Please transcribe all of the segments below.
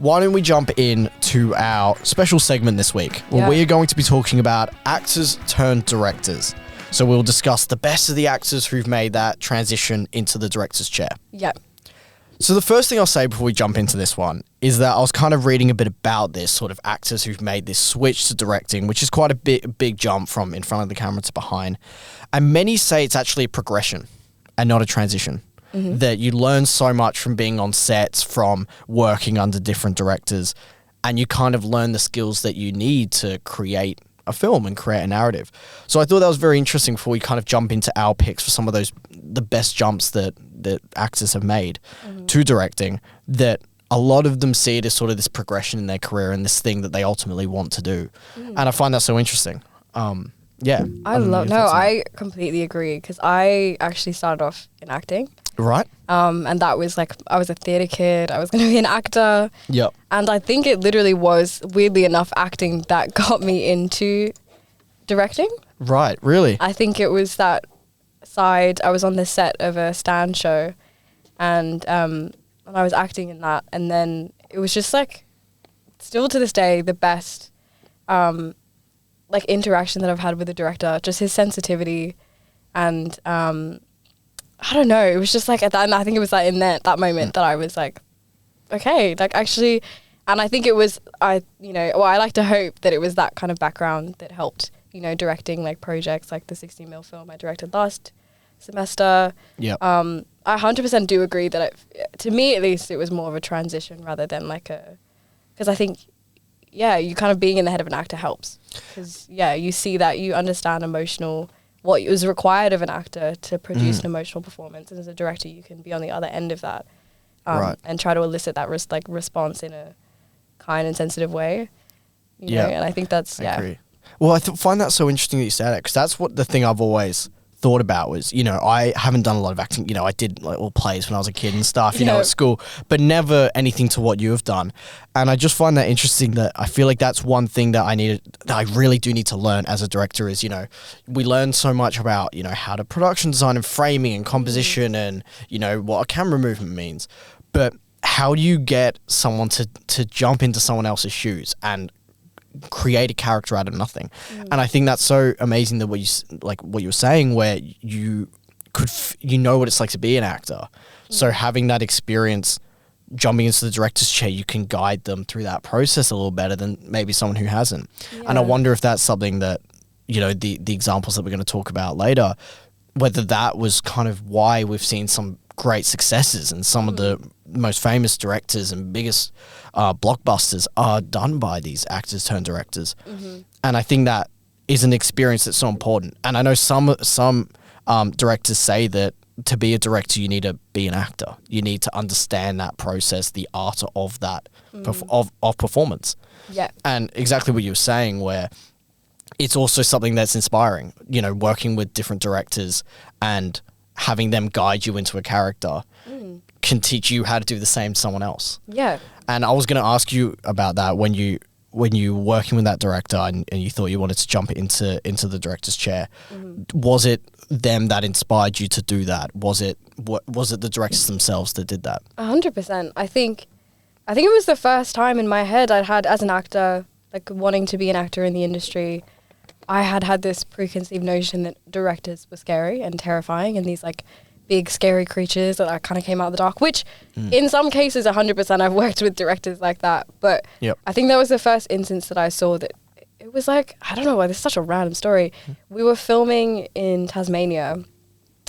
why don't we jump into our special segment this week where we are going to be talking about actors turned directors. So we'll discuss the best of the actors who've made that transition into the director's chair. Yep. So the first thing I'll say before we jump into this one is that I was kind of reading a bit about this sort of actors who've made this switch to directing, which is quite a big jump from in front of the camera to behind. And many say it's actually a progression and not a transition. Mm-hmm. That you learn so much from being on sets, from working under different directors, and you kind of learn the skills that you need to create a film and create a narrative. So I thought that was very interesting before we kind of jump into our picks for some of the best jumps that actors have made to directing, that a lot of them see it as sort of this progression in their career and this thing that they ultimately want to do. And I find that so interesting. I completely agree, because I actually started off in acting. Right. And that was like, I was a theatre kid. I was going to be an actor. Yep. And I think it literally was, weirdly enough, acting that got me into directing. Right. Really? I think it was that side. I was on the set of a stand show, and I was acting in that. And then it was just like, still to this day, the best like interaction that I've had with the director. Just his sensitivity, and I don't know. It was just like, and I think it was like in that moment that I was like, okay, like actually, and I think it was, I like to hope that it was that kind of background that helped, directing like projects like the 16mm film I directed last semester. Yeah. I 100% do agree that to me at least, it was more of a transition rather than like because I think, you kind of being in the head of an actor helps, because you see that, you understand what is required of an actor to produce an emotional performance, and as a director you can be on the other end of that, and try to elicit that response in a kind and sensitive way, you know? And I think that's I agree. Well, I find that so interesting that you say that, because that's what the thing I've always thought about was, I haven't done a lot of acting. I did like all plays when I was a kid and stuff, at school, but never anything to what you have done. And I just find that interesting, that I feel like that's one thing that I really do need to learn as a director is, we learn so much about, how to production design and framing and composition and, what a camera movement means. But how do you get someone to jump into someone else's shoes and create a character out of nothing? And I think that's so amazing that what you were saying, where you could what it's like to be an actor. So having that experience, jumping into the director's chair, you can guide them through that process a little better than maybe someone who hasn't. And I wonder if that's something that, the examples that we're going to talk about later, whether that was kind of why we've seen some great successes, and some of the most famous directors and biggest blockbusters are done by these actors turned directors. And I think that is an experience that's so important. And I know some directors say that to be a director, you need to be an actor. You need to understand that process, the art of that, of performance. Yeah. And exactly what you were saying, where it's also something that's inspiring, working with different directors and having them guide you into a character can teach you how to do the same to someone else. Yeah. And I was going to ask you about that when you were working with that director and you thought you wanted to jump into the director's chair. Was it them that inspired you to do that? Was it the directors themselves that did that? 100%. I think it was the first time in my head I'd had, as an actor, like wanting to be an actor in the industry, I had this preconceived notion that directors were scary and terrifying, and these like big scary creatures that kind of came out of the dark, which in some cases 100% I've worked with directors like that, but I think that was the first instance that I saw that it was like, I don't know why, this is such a random story. We were filming in Tasmania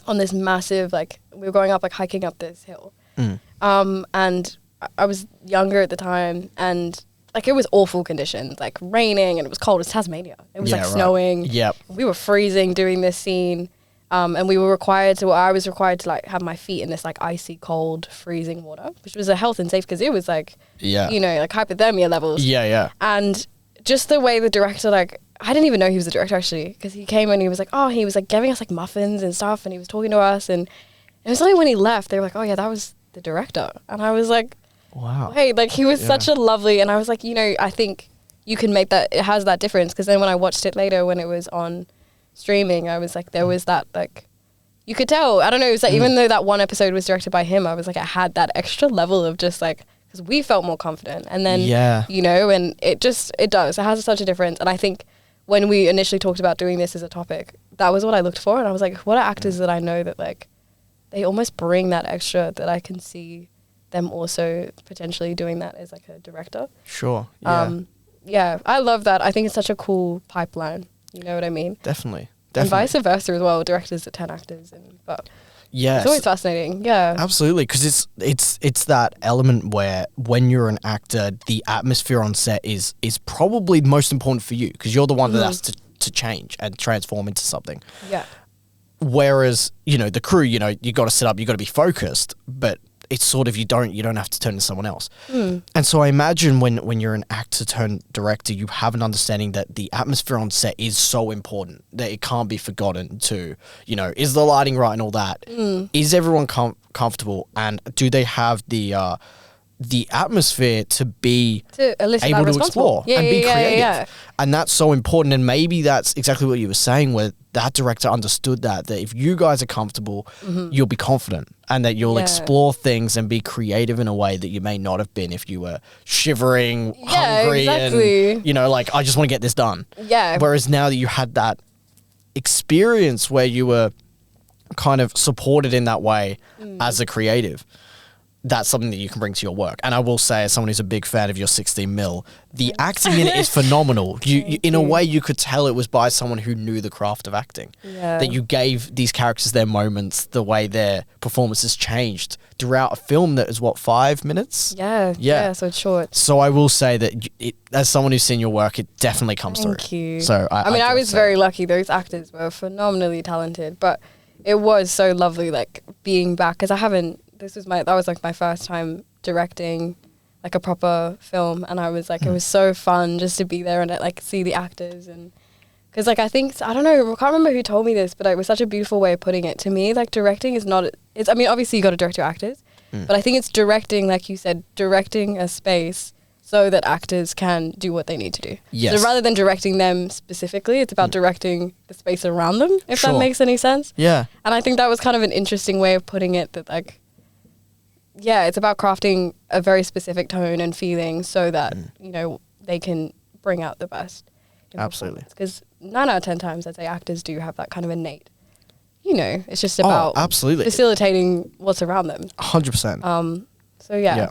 on this massive, like, we were going up, like hiking up this hill, and I was younger at the time, and like it was awful conditions, like raining, and it was cold. It's Tasmania. It was snowing. Yep. We were freezing doing this scene. And I was required to like have my feet in this like icy cold freezing water, which was a health and safety, because it was like, like hypothermia levels. Yeah, yeah. And just the way the director, like, I didn't even know he was the director actually, because he came and he was like, he was like giving us like muffins and stuff, and he was talking to us, and it was only when he left, they were like, oh yeah, that was the director. And I was like, wow. Hey, like he was such a lovely, and I was like, I think you can make that, it has that difference, because then when I watched it later when it was on streaming, I was like, there was that, like, you could tell, I don't know, it was like, even though that one episode was directed by him, I was like, I had that extra level of just like because we felt more confident. And then, Yeah. you know, and it has such a difference. And I think when we initially talked about doing this as a topic, that was what I looked for. And I was like, what are actors that I know that like, they almost bring that extra that I can see them also potentially doing that as like a director. Sure. Yeah. Yeah, I love that. I think it's such a cool pipeline. You know what I mean? Definitely. And vice versa as well. Directors are 10 actors, but yes. it's always fascinating. Yeah, Absolutely, because it's that element where when you're an actor, the atmosphere on set is probably most important for you because you're the one that has to change and transform into something. Yeah. Whereas, you know, the crew, you know, you got to sit up, you got to be focused, but it's sort of you don't have to turn to someone else. And so I imagine when you're an actor turned director, you have an understanding that the atmosphere on set is so important that it can't be forgotten to, you know, is the lighting right and all that? Is everyone comfortable? And do they have the atmosphere to be able to explore and be creative? Yeah. And that's so important. And maybe that's exactly what you were saying, where that director understood that if you guys are comfortable, you'll be confident and that you'll explore things and be creative in a way that you may not have been if you were shivering, hungry, and, you know, like, I just want to get this done. Yeah. Whereas now that you had that experience where you were kind of supported in that way as a creative, that's something that you can bring to your work. And I will say, as someone who's a big fan of your 16 mil, the acting in it is phenomenal. You in a way, you could tell it was by someone who knew the craft of acting. Yeah. That you gave these characters their moments, the way their performances changed throughout a film that is, 5 minutes? Yeah, so it's short. So I will say that as someone who's seen your work, it definitely comes through. Thank you. So I was very lucky. Those actors were phenomenally talented, but it was so lovely, like, being back, because that was like my first time directing like a proper film, and I was like, it was so fun just to be there and like see the actors, and because like I think, I don't know, I can't remember who told me this, but it was such a beautiful way of putting it. To me, like, directing is not, it's, I mean, obviously you got to direct your actors, but I think it's directing, like you said, directing a space so that actors can do what they need to do. Yes. So rather than directing them specifically, it's about directing the space around them, if that makes any sense. Yeah. And I think that was kind of an interesting way of putting it, that like, yeah, it's about crafting a very specific tone and feeling so that, you know, they can bring out the best. Absolutely. Because 9 out of 10 times, I'd say actors do have that kind of innate, you know, it's just about absolutely facilitating what's around them. 100%. So yeah. Yeah.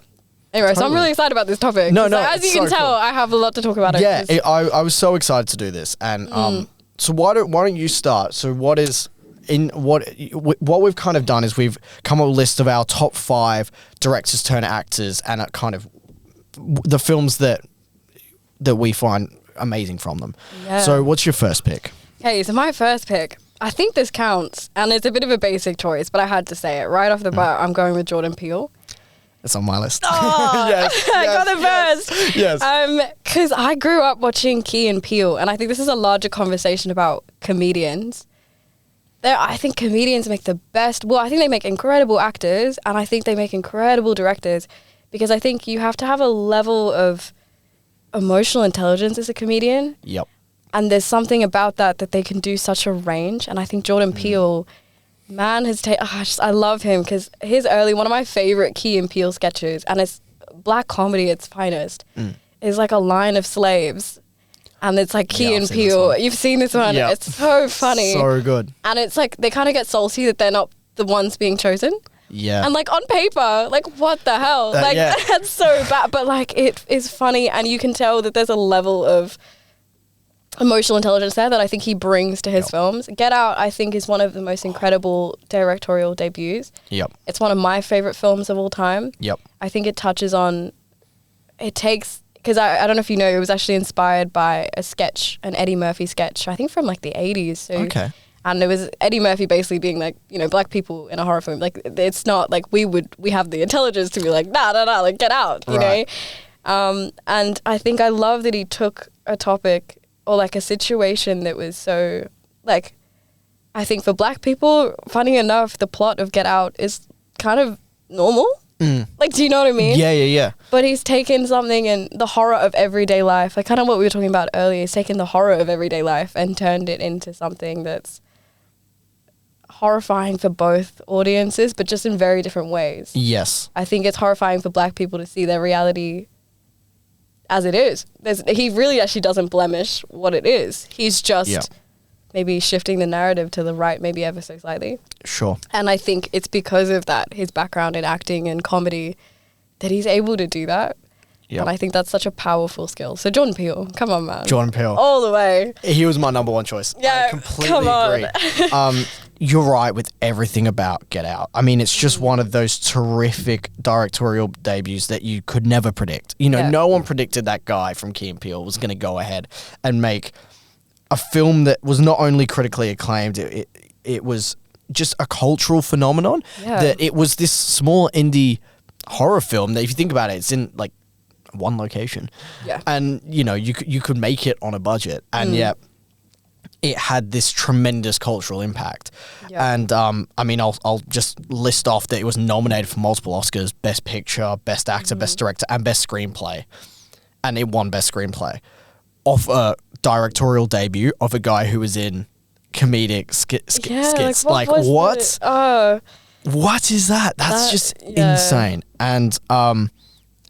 Anyway, so I'm really excited about this topic. No, like, as you can tell, I have a lot to talk about. Yeah, I was so excited to do this. And so why don't you start? So what we've kind of done is we've come up with a list of our top 5 directors turn actors and kind of the films that we find amazing from them. Yeah. So what's your first pick? Okay, so my first pick, I think this counts, and it's a bit of a basic choice, but I had to say it right off the bat. I'm going with Jordan Peele. It's on my list. Oh, yes, I got it first. Yes. Because I grew up watching Key and Peele, and I think this is a larger conversation about comedians. I think comedians make the best. Well, I think they make incredible actors, and I think they make incredible directors, because I think you have to have a level of emotional intelligence as a comedian. Yep. And there's something about that they can do such a range. And I think Jordan Peele, man, I love him, because one of my favorite Key and Peele sketches, and it's black comedy at its finest, is like a line of slaves. And it's like Key and Peele. You've seen this one. Yep. It's so funny. So good. And it's like they kind of get salty that they're not the ones being chosen. Yeah. And like on paper, like what the hell? That's so bad. But like it is funny, and you can tell that there's a level of emotional intelligence there that I think he brings to his films. Get Out, I think, is one of the most incredible directorial debuts. Yep. It's one of my favorite films of all time. Yep. I think it touches on, because I don't know if you know, it was actually inspired by a sketch, an Eddie Murphy sketch, I think from like the 80s. So, okay. And it was Eddie Murphy basically being like, you know, black people in a horror film. Like, it's not like we have the intelligence to be like, nah, like, get out, you know? And I think I love that he took a topic or like a situation that was so, like, I think for black people, funny enough, the plot of Get Out is kind of normal. Like, do you know what I mean? Yeah. But he's taken something in the horror of everyday life, like kind of what we were talking about earlier. He's taken the horror of everyday life and turned it into something that's, horrifying for both audiences, but just in very different ways. Yes. I think it's horrifying for black people to see their reality as it is. He really actually doesn't blemish what it is. He's just maybe shifting the narrative to the right, maybe ever so slightly. Sure. And I think it's because of that, his background in acting and comedy, that he's able to do that. Yep. And I think that's such a powerful skill. So Jordan Peele, come on, man. Jordan Peele. All the way. He was my number one choice. Yeah, I completely come on. agree. You're right with everything about Get Out. I mean, it's just one of those terrific directorial debuts that you could never predict. You know, no one predicted that guy from Key and Peele was going to go ahead and make a film that was not only critically acclaimed, it was just a cultural phenomenon. Yeah. That it was this small indie horror film that, if you think about it, it's in like one location. Yeah. And, you know, you could make it on a budget, and yet it had this tremendous cultural impact. Yeah. And I mean, I'll just list off that it was nominated for multiple Oscars: Best Picture, Best Actor, Best Director, and Best Screenplay. And it won Best Screenplay off a directorial debut of a guy who was in comedic skits. Like what? What is that? That's just insane. And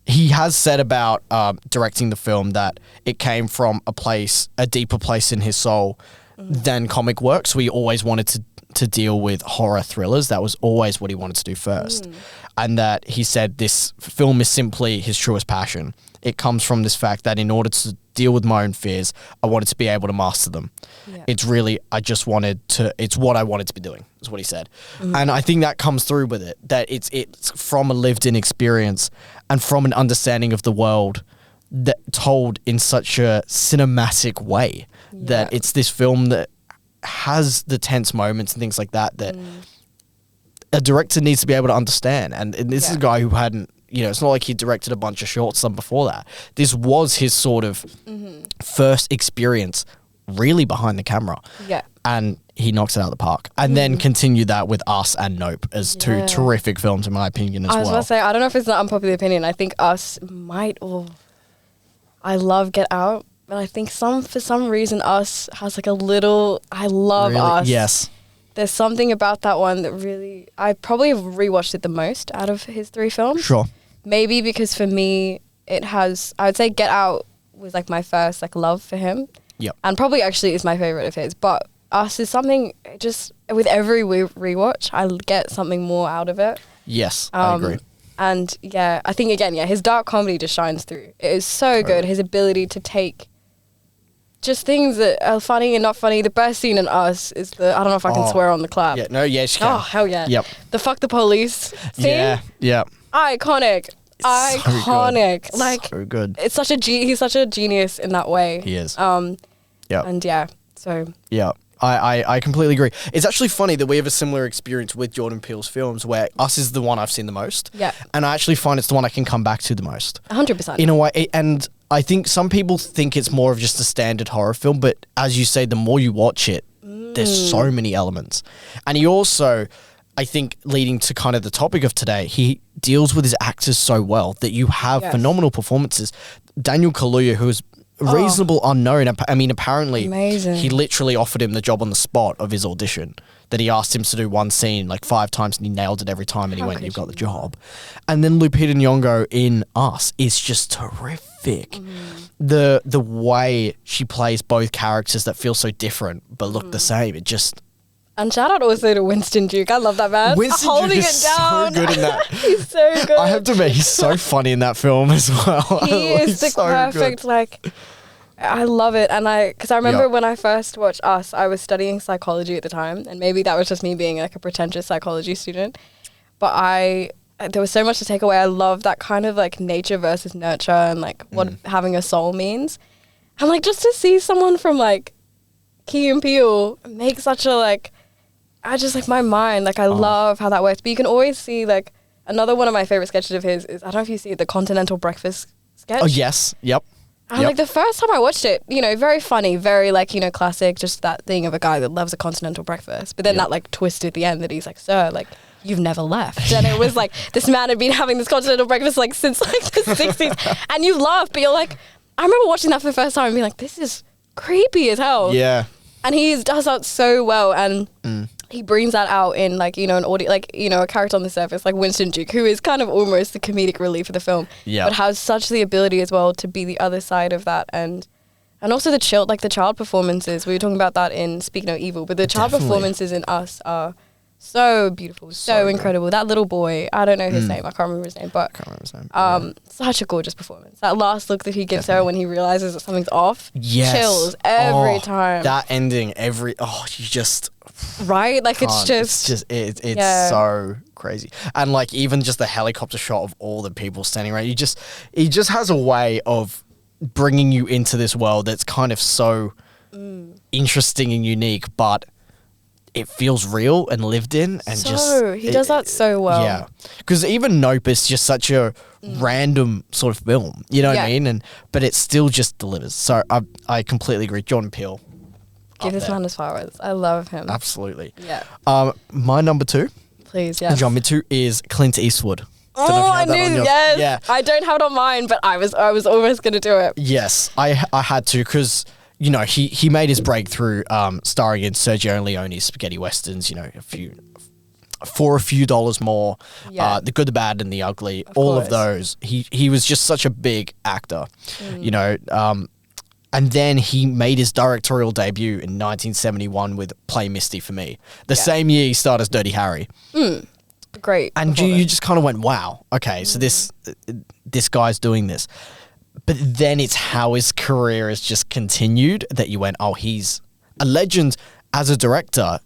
he has said about directing the film that it came from a deeper place in his soul than comic work. So he always wanted to deal with horror thrillers. That was always what he wanted to do first. And that he said this film is simply his truest passion. It comes from this fact that in order to deal with my own fears, I wanted to be able to master them. Yeah. It's what I wanted to be doing, is what he said. And I think that comes through with it, that it's from a lived in experience and from an understanding of the world that told in such a cinematic way that it's this film that has the tense moments and things like that a director needs to be able to understand. And this is a guy who hadn't, you know, it's not like he directed a bunch of shorts done before that. This was his sort of first experience really behind the camera. Yeah. And he knocks it out of the park. And then continued that with Us and Nope as two terrific films, in my opinion, as well. I was going to say, I don't know if it's an unpopular opinion. I think Us I love Get Out, but I think for some reason Us has like a little, I love Us. Yes. There's something about that one that really, I probably have rewatched it the most out of his 3 films. Sure. Maybe because for me, I would say Get Out was like my first like love for him. Yep. And probably actually is my favorite of his. But Us is something, just with every rewatch, I get something more out of it. Yes, I agree. And yeah, I think again, his dark comedy just shines through. It is so good. His ability to take just things that are funny and not funny. The best scene in Us is I don't know if I can swear on the clap. Yeah, no, yes, you can. Oh, hell yeah. Yep. The fuck the police scene. Yeah. Iconic. Iconic. So like, so good. It's he's such a genius in that way. He is. And so. Yeah. I completely agree. It's actually funny that we have a similar experience with Jordan Peele's films, where Us is the one I've seen the most. Yeah. And I actually find it's the one I can come back to the most. 100%. In a way. And I think some people think it's more of just a standard horror film, but as you say, the more you watch it, there's so many elements. And he also, I think, leading to kind of the topic of today, he deals with his actors so well that you have phenomenal performances. Daniel Kaluuya, who is reasonable unknown. I mean, apparently he literally offered him the job on the spot of his audition, that he asked him to do one scene like 5 times and he nailed it every time, and he went, "You've got the job." And then Lupita Nyong'o in Us is just terrific. The way she plays both characters that feel so different but look the same, it just... And shout out also to Winston Duke. I love that man. Winston Holding Duke it is down. so good in that. He's so good. I have to admit, he's so funny in that film as well. He is the perfect, like... I love it. And because I remember when I first watched Us, I was studying psychology at the time. And maybe that was just me being like a pretentious psychology student. But there was so much to take away. I love that kind of like nature versus nurture and like what having a soul means. And like just to see someone from like Key and Peele make such a like, I just like my mind, like I love how that works. But you can always see like another one of my favorite sketches of his is, I don't know if you see it, the Continental Breakfast sketch. Oh, yes. Yep. And like the first time I watched it, you know, very funny, very like, you know, classic, just that thing of a guy that loves a continental breakfast. But then that like twist at the end that he's like, "Sir, like you've never left." And it was like this man had been having this continental breakfast like since like the 60s. And you laugh, but you're like, I remember watching that for the first time and being like, this is creepy as hell. Yeah. And he does that so well. And he brings that out in like, you know, an audio, like, you know, a character on the surface like Winston Duke, who is kind of almost the comedic relief of the film, but has such the ability as well to be the other side of that. And also the child performances. We were talking about that in Speak No Evil, but the child performances in Us are so beautiful, so incredible. That little boy, I don't know his name, I can't remember his name, but such a gorgeous performance. That last look that he gives her when he realizes that something's off, chills every time. That ending, you just... Right? Like, it's so crazy. And like, even just the helicopter shot of all the people standing around, he just has a way of bringing you into this world that's kind of so interesting and unique, but it feels real and lived in, and he does that so well. Yeah, because even Nope is just such a random sort of film, you know what I mean? But it still just delivers. So I completely agree. Jordan Peele, give this man his flowers. I love him. Absolutely. Yeah. My number 2, please, yes. John, me too, is Clint Eastwood. I knew. Yes. Yeah. I don't have it on mine, but I was almost gonna do it. Yes, I had to, because, you know, he made his breakthrough starring in Sergio Leone's spaghetti westerns, you know, for a few dollars more, The Good, the Bad, and the Ugly, of those. He was just such a big actor, you know, and then he made his directorial debut in 1971 with Play Misty for Me. The same year he starred as Dirty Harry. Great. And you just kind of went, wow, okay, so this guy's doing this. But then it's how his career has just continued that you went, oh, he's a legend as a director,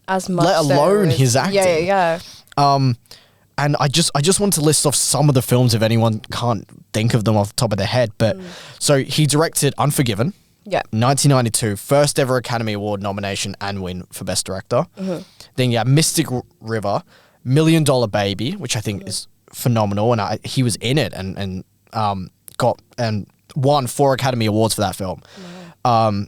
as much, let alone his acting. Yeah. And I just want to list off some of the films if anyone can't think of them off the top of their head. But so he directed Unforgiven, 1992, first ever Academy Award nomination and win for Best Director. Then Mystic River, $1 Million Baby, which I think is phenomenal, and he was in it and got and won 4 Academy Awards for that film.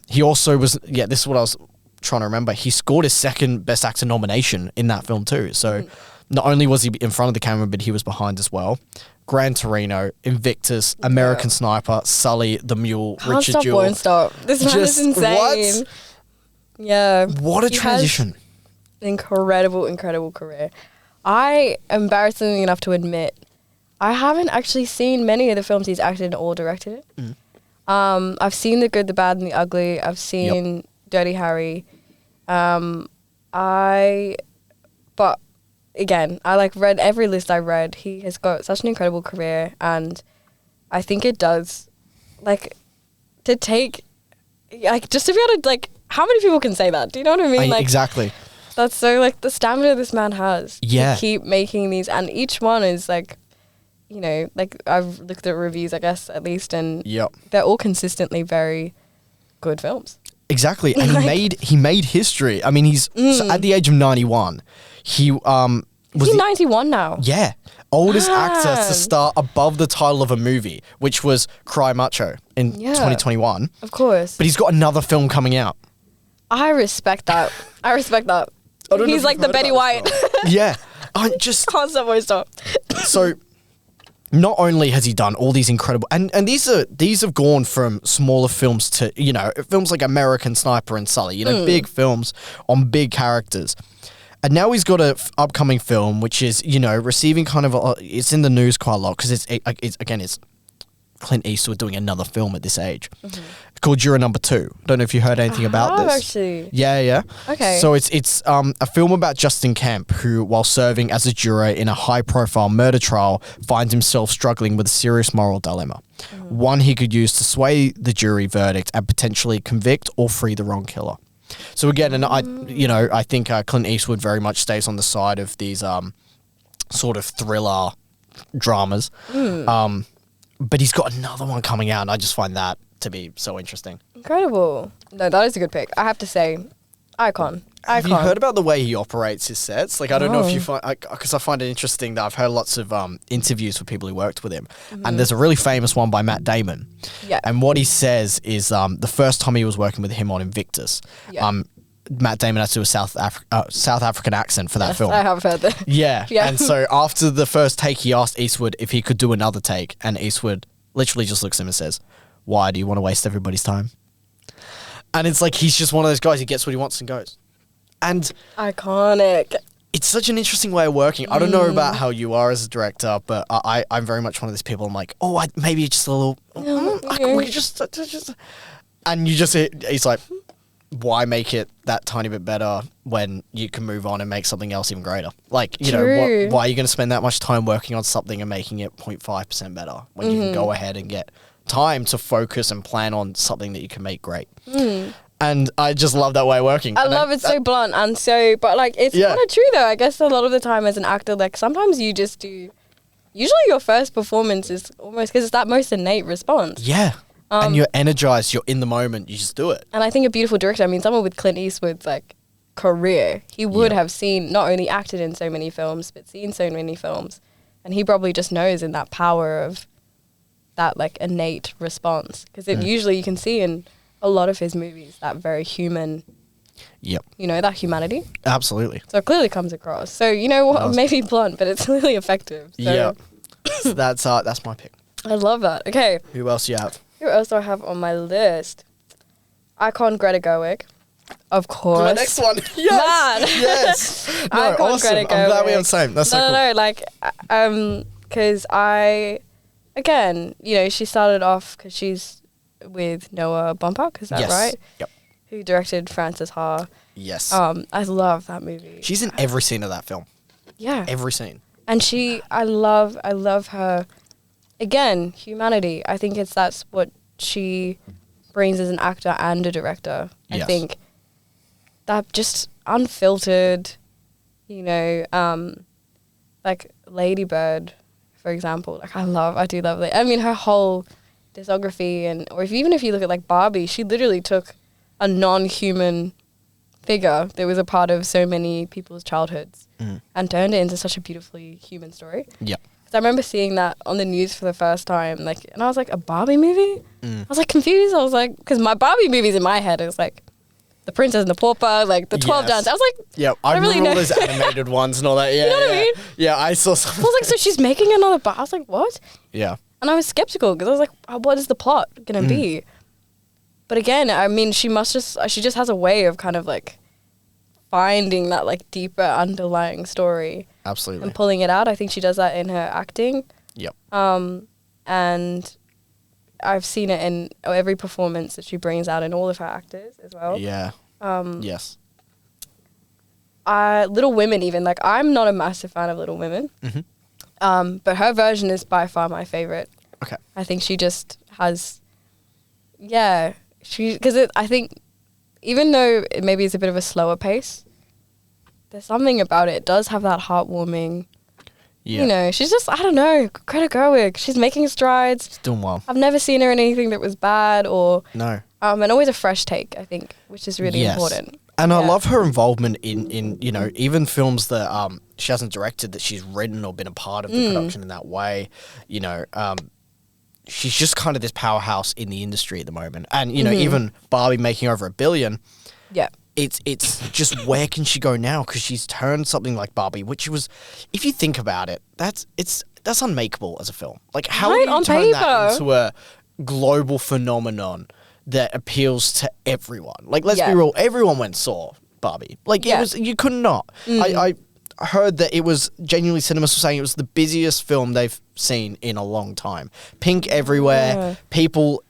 He also was, this is what I was trying to remember, he scored his second Best Actor nomination in that film too. So not only was he in front of the camera, but he was behind as well. Gran Torino, Invictus, American Sniper, Sully, The Mule, Richard Jewell. Won't stop. This man is insane. What? Yeah. What a transition. Incredible career. I, embarrassingly enough to admit, I haven't actually seen many of the films he's acted in or directed in. I've seen The Good, the Bad, and the Ugly. I've seen Dirty Harry. But again, I read every list I read. He has got such an incredible career, and I think it does, to take, just to be able to, how many people can say that? Do you know what I mean? Exactly. That's so, the stamina this man has to keep making these, and each one is, you know, I've looked at reviews, I guess, at least, and they're all consistently very good films. Exactly, and he made history. I mean, he's so at the age of 91. He was he 91 now? Yeah, oldest actor to star above the title of a movie, which was Cry Macho in 2021. Of course, but he's got another film coming out. I respect that. He's like the Betty White. Yeah, I just can't stop. So, not only has he done all these incredible, and these have gone from smaller films to, you know, films like American Sniper and Sully, you know, big films on big characters. And now he's got a upcoming film, which is, you know, receiving kind of it's in the news quite a lot because it's Clint Eastwood doing another film at this age. Called Juror Number 2. Don't know if you heard anything about this. Actually. Yeah. Okay. So it's a film about Justin Kemp, who, while serving as a juror in a high-profile murder trial, finds himself struggling with a serious moral dilemma. One he could use to sway the jury verdict and potentially convict or free the wrong killer. So again, and I think Clint Eastwood very much stays on the side of these sort of thriller dramas. But he's got another one coming out, and I just find that to be so interesting. Incredible. No, that is a good pick. I have to say, icon. Have you heard about the way he operates his sets? I don't know if you find, because I find it interesting that I've heard lots of interviews with people who worked with him, and there's a really famous one by Matt Damon. Yeah. And what he says is the first time he was working with him on Invictus, Matt Damon had to do a South African accent for that film. I have heard that. Yeah. And so after the first take, he asked Eastwood if he could do another take, and Eastwood literally just looks at him and says, "Why do you want to waste everybody's time?" And it's he's just one of those guys, he gets what he wants and goes. And iconic. it's such an interesting way of working. I don't know about how you are as a director, but I'm very much one of these people. I'm like, maybe just a little, we could just, and it's like, why make it that tiny bit better when you can move on and make something else even greater? Like, you know, why are you going to spend that much time working on something and making it 0.5% better when you can go ahead and get time to focus and plan on something that you can make great? And I just love that way of working. I love it so blunt and so, but like, it's kind of true though. I guess a lot of the time as an actor, like sometimes you just do, usually your first performance is almost, because it's that most innate response. Yeah. And you're energized, you're in the moment, you just do it. And I think a beautiful director, I mean, someone with Clint Eastwood's like career, he would have seen, not only acted in so many films, but seen so many films. And he probably just knows in that power of that like innate response. Because usually you can see in a lot of his movies that very human, you know, that humanity. Absolutely. So it clearly comes across. So, you know what, maybe blunt, but it's really effective. So. Yeah. So that's my pick. I love that. Okay. Who else do you have? Who else do I have on my list? Icon Greta Gerwig, of course. The next one. Yes. Yes. No, Icon awesome. Greta Gerwig. I'm glad we have the same. That's so cool. No, like, because again, you know, she started off because she's with Noah Baumbach, is that right? Yep. Who directed Frances Ha. Yes. I love that movie. She's in every scene of that film. Yeah. Every scene. And I love her. Again, humanity. I think that's what she brings as an actor and a director. I think that just unfiltered, you know, like Lady Bird, for example. Like I do love it. I mean, her whole discography, or even if you look at like Barbie, she literally took a non-human figure that was a part of so many people's childhoods and turned it into such a beautifully human story. Yeah. I remember seeing that on the news for the first time, like, and I was like, a Barbie movie? I was like confused. I was like, because my Barbie movies in my head is like The Princess and the Pauper, like the 12 Dance. I was like, yeah, I remember all those animated ones and all that. Yeah, you know what I mean? Yeah, I saw some. I was like, so she's making another Barbie? I was like, what? Yeah. And I was skeptical because I was like, what is the plot gonna be? But again, I mean, she just has a way of kind of like finding that like deeper underlying story. Absolutely. And pulling it out. I think she does that in her acting. Yep. And I've seen it in every performance that she brings out in all of her actors as well. Yeah. Yes. Little Women even, like I'm not a massive fan of Little Women. But her version is by far my favorite. Okay. I think she just has, I think even though it maybe is a bit of a slower pace, there's something about it. It does have that heartwarming, you know, she's just, I don't know, Greta Gerwig, she's making strides. She's doing well. I've never seen her in anything that was bad or... No. And always a fresh take, I think, which is really important. And I love her involvement in, you know, even films that she hasn't directed, that she's written or been a part of the production in that way. You know, she's just kind of this powerhouse in the industry at the moment. And, you know, even Barbie making over $1 billion. Yeah. It's just where can she go now? Because she's turned something like Barbie, which was, if you think about it, that's unmakeable as a film. Like, how do you turn that into a global phenomenon that appeals to everyone? Like, let's be real, everyone went and saw Barbie. Like, it was, you could not. I heard that it was, genuinely cinemas were saying it was the busiest film they've seen in a long time. Pink everywhere, people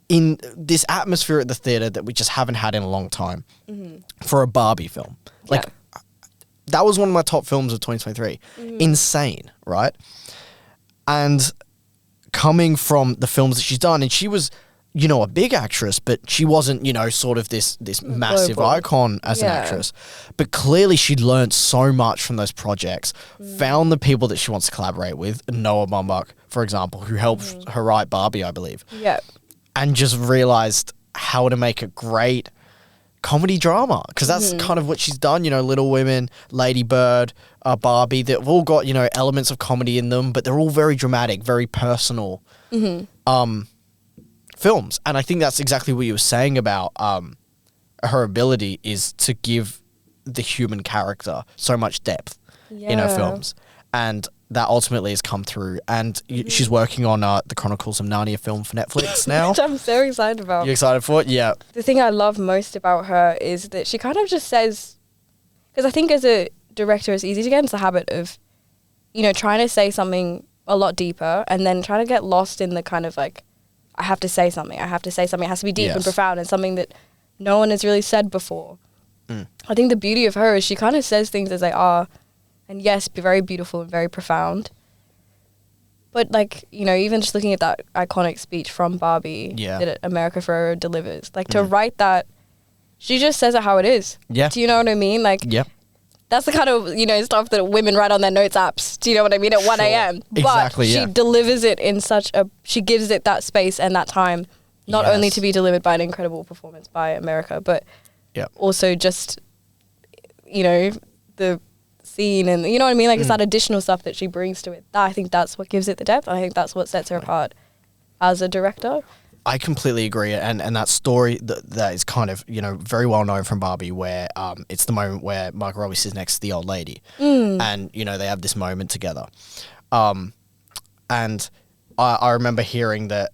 in this atmosphere at the theater that we just haven't had in a long time for a Barbie film. Like, that was one of my top films of 2023. Insane, right? And coming from the films that she's done, and she was, you know, a big actress, but she wasn't, you know, sort of this massive icon as an actress. But clearly she'd learned so much from those projects, found the people that she wants to collaborate with, Noah Baumbach, for example, who helped her write Barbie, I believe. Yeah. And just realized how to make a great comedy drama, because that's kind of what she's done. You know, Little Women, Lady Bird, Barbie, they've all got, you know, elements of comedy in them, but they're all very dramatic, very personal films. And I think that's exactly what you were saying about her ability is to give the human character so much depth in her films. And that ultimately has come through. And she's working on the Chronicles of Narnia film for Netflix now. Which I'm so excited about. You excited for it? Yeah. The thing I love most about her is that she kind of just says because I think as a director, it's easy to get into the habit of, you know, trying to say something a lot deeper and then trying to get lost in the kind of like, I have to say something. It has to be deep and profound and something that no one has really said before. I think the beauty of her is she kind of says things as they are, and yes, be very beautiful and very profound. But like, you know, even just looking at that iconic speech from Barbie that America Ferrera delivers, like to write that, she just says it how it is. Yeah. Do you know what I mean? Like, that's the kind of, you know, stuff that women write on their notes apps. Do you know what I mean? At 1 a.m. Exactly, but she delivers it in she gives it that space and that time, not only to be delivered by an incredible performance by America, but also just, you know, the scene and, you know what I mean? Like, it's that additional stuff that she brings to it. I think that's what gives it the depth. I think that's what sets her apart as a director. I completely agree, and that story that is kind of, you know, very well known from Barbie, where it's the moment where Margot Robbie sits next to the old lady, and you know they have this moment together, and I remember hearing that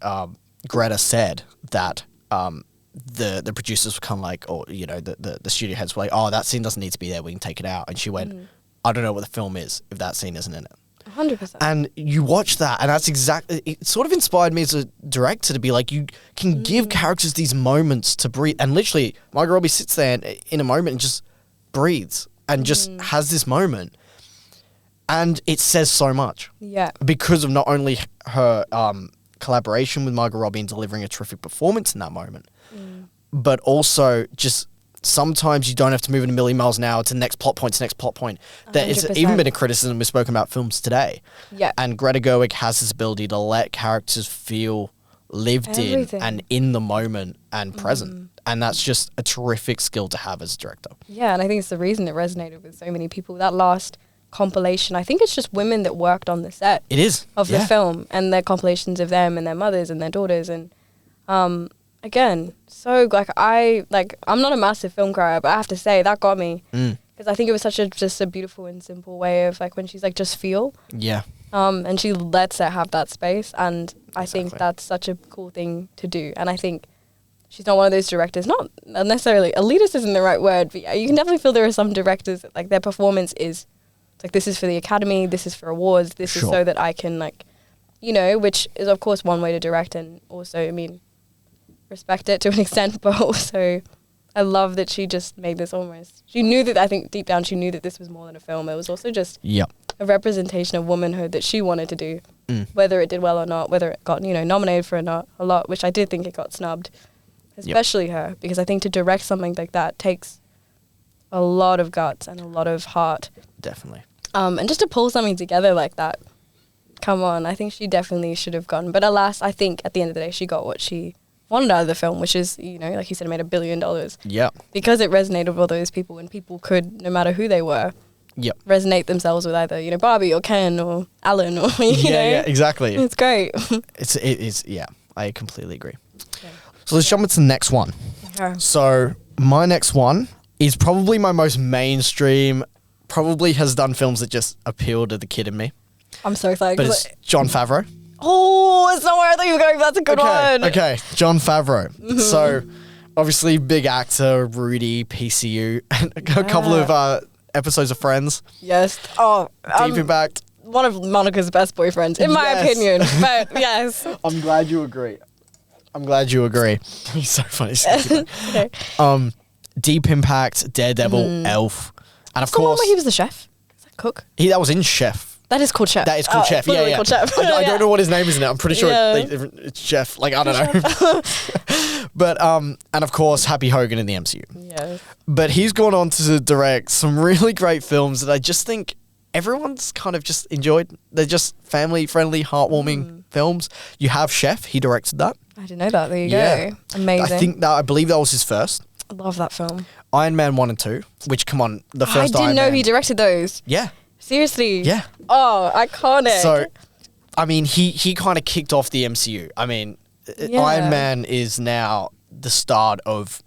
Greta said that the producers were kind of like, or you know the studio heads were like, oh, that scene doesn't need to be there, we can take it out, and she went, I don't know what the film is if that scene isn't in it. 100%. And you watch that, and that's exactly, it sort of inspired me as a director to be like, you can give characters these moments to breathe. And literally, Margot Robbie sits there in a moment and just breathes and just has this moment. And it says so much. Yeah. Because of not only her collaboration with Margot Robbie and delivering a terrific performance in that moment, but also just sometimes you don't have to move at a million miles an hour to the next plot point, That it's even been a criticism we've spoken about films today. Yeah. And Greta Gerwig has this ability to let characters feel lived in and in the moment and present. And that's just a terrific skill to have as a director. Yeah, and I think it's the reason it resonated with so many people. That last compilation, I think it's just women that worked on the set. It is. Of the film, and their compilations of them and their mothers and their daughters, and again, so I'm not a massive film crier, but I have to say that got me because I think it was just a beautiful and simple way of like when she's like just feel, and she lets it have that space, and I think that's such a cool thing to do, and I think she's not one of those directors, not necessarily elitist isn't the right word, but you can definitely feel there are some directors that, like, their performance is like, this is for the Academy, this is for awards, this is so that I can, like, you know, which is of course one way to direct, and also, I mean, respect it to an extent, but also I love that she just made this almost, she knew that, I think deep down she knew that this was more than a film. It was also just a representation of womanhood that she wanted to do, whether it did well or not, whether it got, you know, nominated for a lot, which I did think it got snubbed, especially her, because I think to direct something like that takes a lot of guts and a lot of heart. Definitely. And just to pull something together like that, come on, I think she definitely should have gotten, but alas, I think at the end of the day she got what she wanted out of the film, which is, you know, like you said, it made $1 billion. Yeah. Because it resonated with all those people, and people could, no matter who they were, resonate themselves with either, you know, Barbie or Ken or Alan or, you know. Yeah, exactly. It's great. It is, I completely agree. Okay. So let's jump into the next one. Okay. So my next one is probably my most mainstream, probably has done films that just appeal to the kid in me. I'm so excited. But it's Jon Favreau. Oh, it's not where I thought you were going. That's a good one. Okay, Jon Favreau. So, obviously, big actor, Rudy, PCU, and a couple of episodes of Friends. Yes. Oh, Deep Impact. One of Monica's best boyfriends, in my opinion. But yes. I'm glad you agree. He's so funny. Okay. Deep Impact, Daredevil, Elf, and of course, the one where he was the chef. Is that cook? That was in Chef. That is called Chef. That is called Chef. Yeah. Called Chef. I don't know what his name is in it. I'm pretty sure it's Chef. Like, I don't know. But and of course, Happy Hogan in the MCU. Yeah. But he's gone on to direct some really great films that I just think everyone's kind of just enjoyed. They're just family-friendly, heartwarming films. You have Chef. He directed that. I didn't know that. There you go. Amazing. I believe that was his first. I love that film. Iron Man 1 and 2, which, come on, the first Iron Man. I didn't know he directed those. Yeah. Seriously? Yeah. Oh, iconic. So, I mean, he kind of kicked off the MCU. I mean, Iron Man is now the start of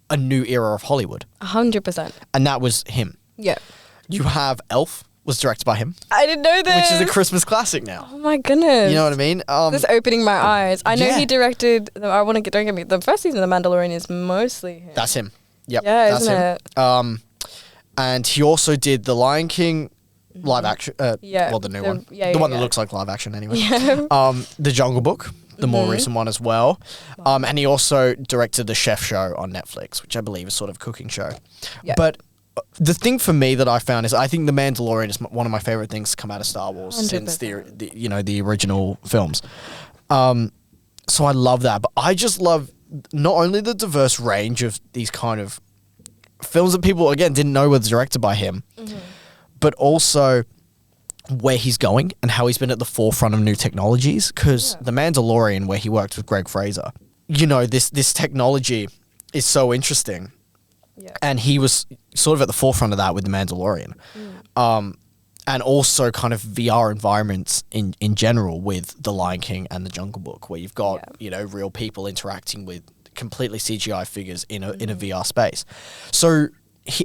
a new era of Hollywood. 100%. And that was him. Yeah. You have Elf, was directed by him. I didn't know this. Which is a Christmas classic now. Oh my goodness. You know what I mean? This is opening my eyes. I know he directed, don't get me, the first season of The Mandalorian is mostly him. That's him. Yep. Yeah, that's isn't him. it? And he also did The Lion King live action. Well, the new one. The one that looks like live action anyway. Yeah. The Jungle Book, the more recent one as well. And he also directed the Chef Show on Netflix, which I believe is sort of a cooking show. Yeah. But the thing for me that I found is I think The Mandalorian is one of my favorite things to come out of Star Wars 100%. Since the original films. So I love that. But I just love not only the diverse range of these kind of films that people, again, didn't know were directed by him, but also where he's going and how he's been at the forefront of new technologies. Because The Mandalorian, where he worked with Greg Fraser, this technology is so interesting. Yeah. And he was sort of at the forefront of that with The Mandalorian. And also kind of VR environments in general with The Lion King and The Jungle Book, where you've got, real people interacting with completely CGI figures in a VR space. So,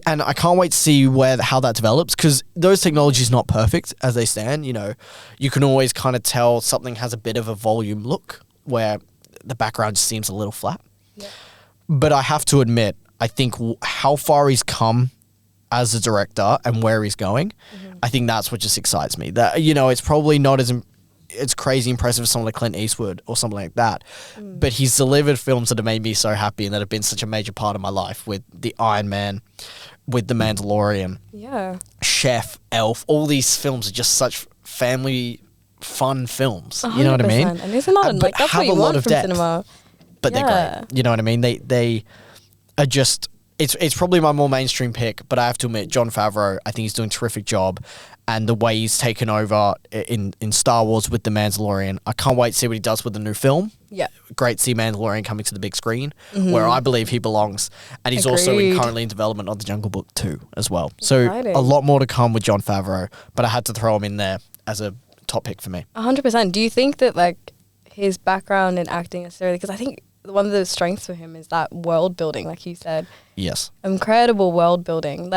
and I can't wait to see how that develops, because those technologies not perfect as they stand. You can always kind of tell something has a bit of a volume look where the background just seems a little flat. Yeah. But I have to admit, I think how far he's come as a director and where he's going, I think that's what just excites me. That, it's probably not as it's crazy impressive as someone like Clint Eastwood or something like that, but he's delivered films that have made me so happy and that have been such a major part of my life, with the Iron Man, with The Mandalorian, Chef, Elf. All these films are just such family fun films. 100%. You know what I mean? And there's a lot of that's what you want from cinema. But they're great. You know what I mean? They are just. It's probably my more mainstream pick, but I have to admit, Jon Favreau, I think he's doing a terrific job. And the way he's taken over in Star Wars with The Mandalorian, I can't wait to see what he does with the new film. Yeah. Great to see Mandalorian coming to the big screen, where I believe he belongs. And he's also currently in development of The Jungle Book 2 as well. So a lot more to come with Jon Favreau, but I had to throw him in there as a top pick for me. 100%. Do you think that his background in acting necessarily, because I think one of the strengths for him is that world building, like you said. Yes. Incredible world building.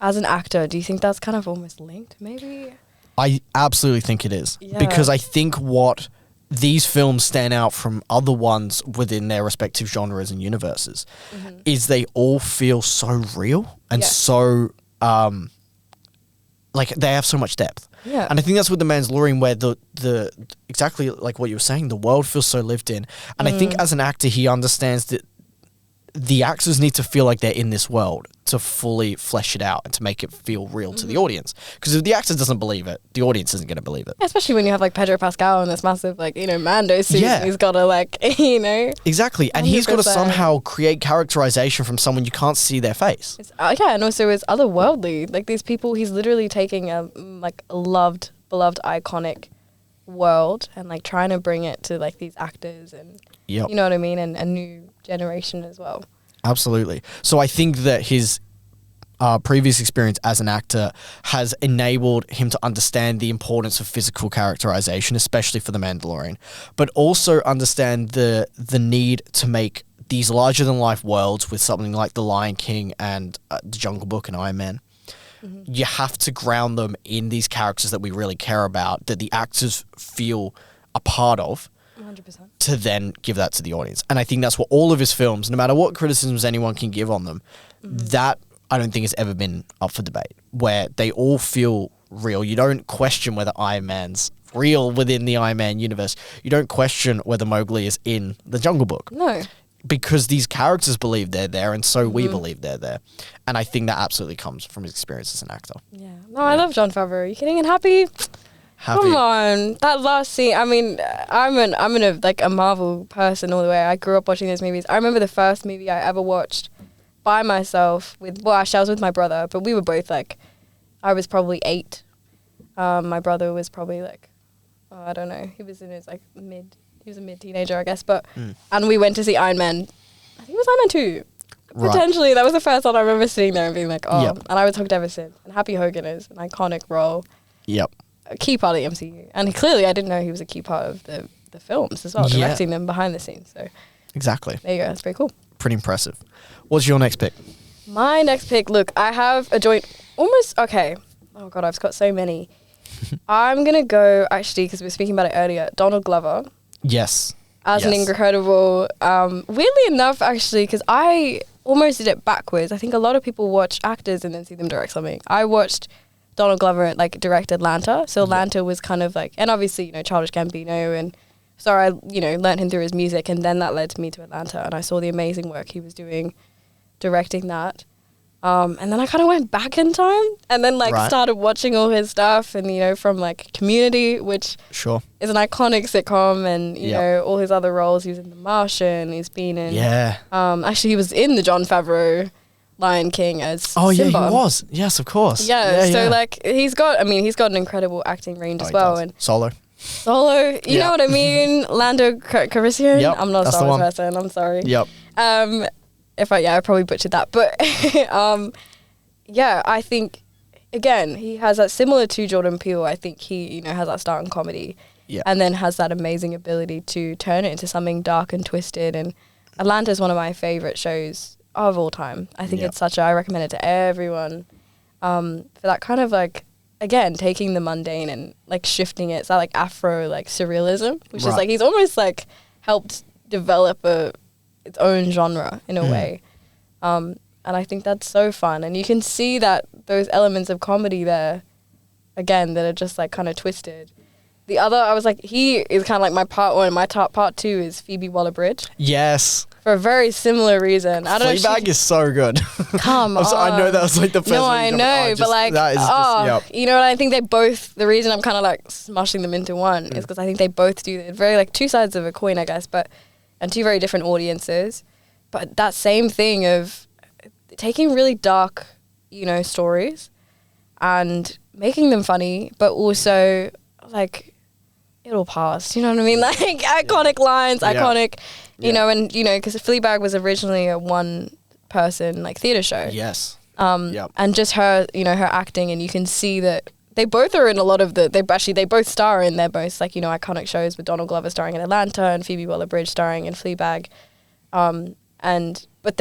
As an actor, do you think that's kind of almost linked, maybe? I absolutely think it is. Yeah. Because I think what these films stand out from other ones within their respective genres and universes is they all feel so real and so, they have so much depth. Yeah. And I think that's with The Mandalorian, where the exactly like what you were saying, the world feels so lived in. And I think as an actor, he understands that the actors need to feel like they're in this world to fully flesh it out and to make it feel real to the audience. Because if the actor doesn't believe it, the audience isn't going to believe it. Especially when you have Pedro Pascal in this massive Mando suit. Yeah. He's got to Exactly. And 100%. He's got to somehow create characterization from someone you can't see their face. And also it's otherworldly. These people, he's literally taking a loved, beloved, iconic world and trying to bring it to these actors and you know what I mean, and a new generation as well. Absolutely. So I think that his previous experience as an actor has enabled him to understand the importance of physical characterization, especially for The Mandalorian, but also understand the need to make these larger than life worlds with something like The Lion King and The Jungle Book and Iron Man. You have to ground them in these characters that we really care about, that the actors feel a part of, 100%. To then give that to the audience. And I think that's what all of his films, no matter what criticisms anyone can give on them, that I don't think has ever been up for debate, where they all feel real. You don't question whether Iron Man's real within the Iron Man universe. You don't question whether Mowgli is in The Jungle Book. No. Because these characters believe they're there, and so we believe they're there. And I think that absolutely comes from his experience as an actor. Yeah. No, I love Jon Favreau. Are you kidding? And happy. Come on, that last scene. I mean, I'm a Marvel person all the way. I grew up watching those movies. I remember the first movie I ever watched by myself actually I was with my brother, but we were both I was probably 8. My brother was probably I don't know. He was in his he was a mid-teenager, I guess. But and we went to see Iron Man. I think it was Iron Man 2. Right. Potentially, that was the first time I remember sitting there and being and I was hooked ever since. And Happy Hogan is an iconic role. Yep. A key part of the MCU, and clearly I didn't know he was a key part of the films as well, directing them behind the scenes. So exactly, there you go. That's very cool. Pretty impressive. What's your next pick? My next pick. Look, I have a joint. Okay. Oh god, I've got so many. I'm gonna go actually because we were speaking about it earlier. Donald Glover. Yes. As an incredible. Weirdly enough, actually, because I almost did it backwards. I think a lot of people watch actors and then see them direct something. I watched Donald Glover like direct Atlanta. So Atlanta was kind of like, and obviously, Childish Gambino, and so I, learned him through his music, and then that led me to Atlanta, and I saw the amazing work he was doing directing that. And then I kind of went back in time and then started watching all his stuff, and from like Community, which is an iconic sitcom, and you know all his other roles. He was in The Martian. He's been in actually he was in the Jon Favreau Lion King as Simba. He was. Yes, of course. So like he's got an incredible acting range as well. And Solo, you know what I mean? Lando Calrissian. Yep, I'm not a Star Wars person. I'm sorry. Yep. I probably butchered that, but I think again he has that similar to Jordan Peele. I think he has that start in comedy, and then has that amazing ability to turn it into something dark and twisted. And Atlanta is one of my favorite shows of all time. I think it's I recommend it to everyone for that kind of like, again, taking the mundane and like shifting it. It's that like Afro like surrealism, which is like he's almost like helped develop its own genre in a way. And I think that's so fun. And you can see that those elements of comedy there, again, that are just like kind of twisted. The other, I was like, he is kind of like my part one. My part two is Phoebe Waller-Bridge. Yes. For a very similar reason. I don't know. Fleabag is so good. Come on. I know that was like the first one. No, I know, but like, you know what? I think they both, the reason I'm kind of like smushing them into one is because I think they both do it. Very like two sides of a coin, I guess, and two very different audiences. But that same thing of taking really dark, stories and making them funny, but also like it'll pass. You know what I mean? Like iconic lines, iconic, you know, and because Fleabag was originally a one-person like theater show. Yes. And just her, her acting, and you can see that they both are in a lot of they both star in their both like iconic shows, with Donald Glover starring in Atlanta and Phoebe Waller-Bridge starring in Fleabag. But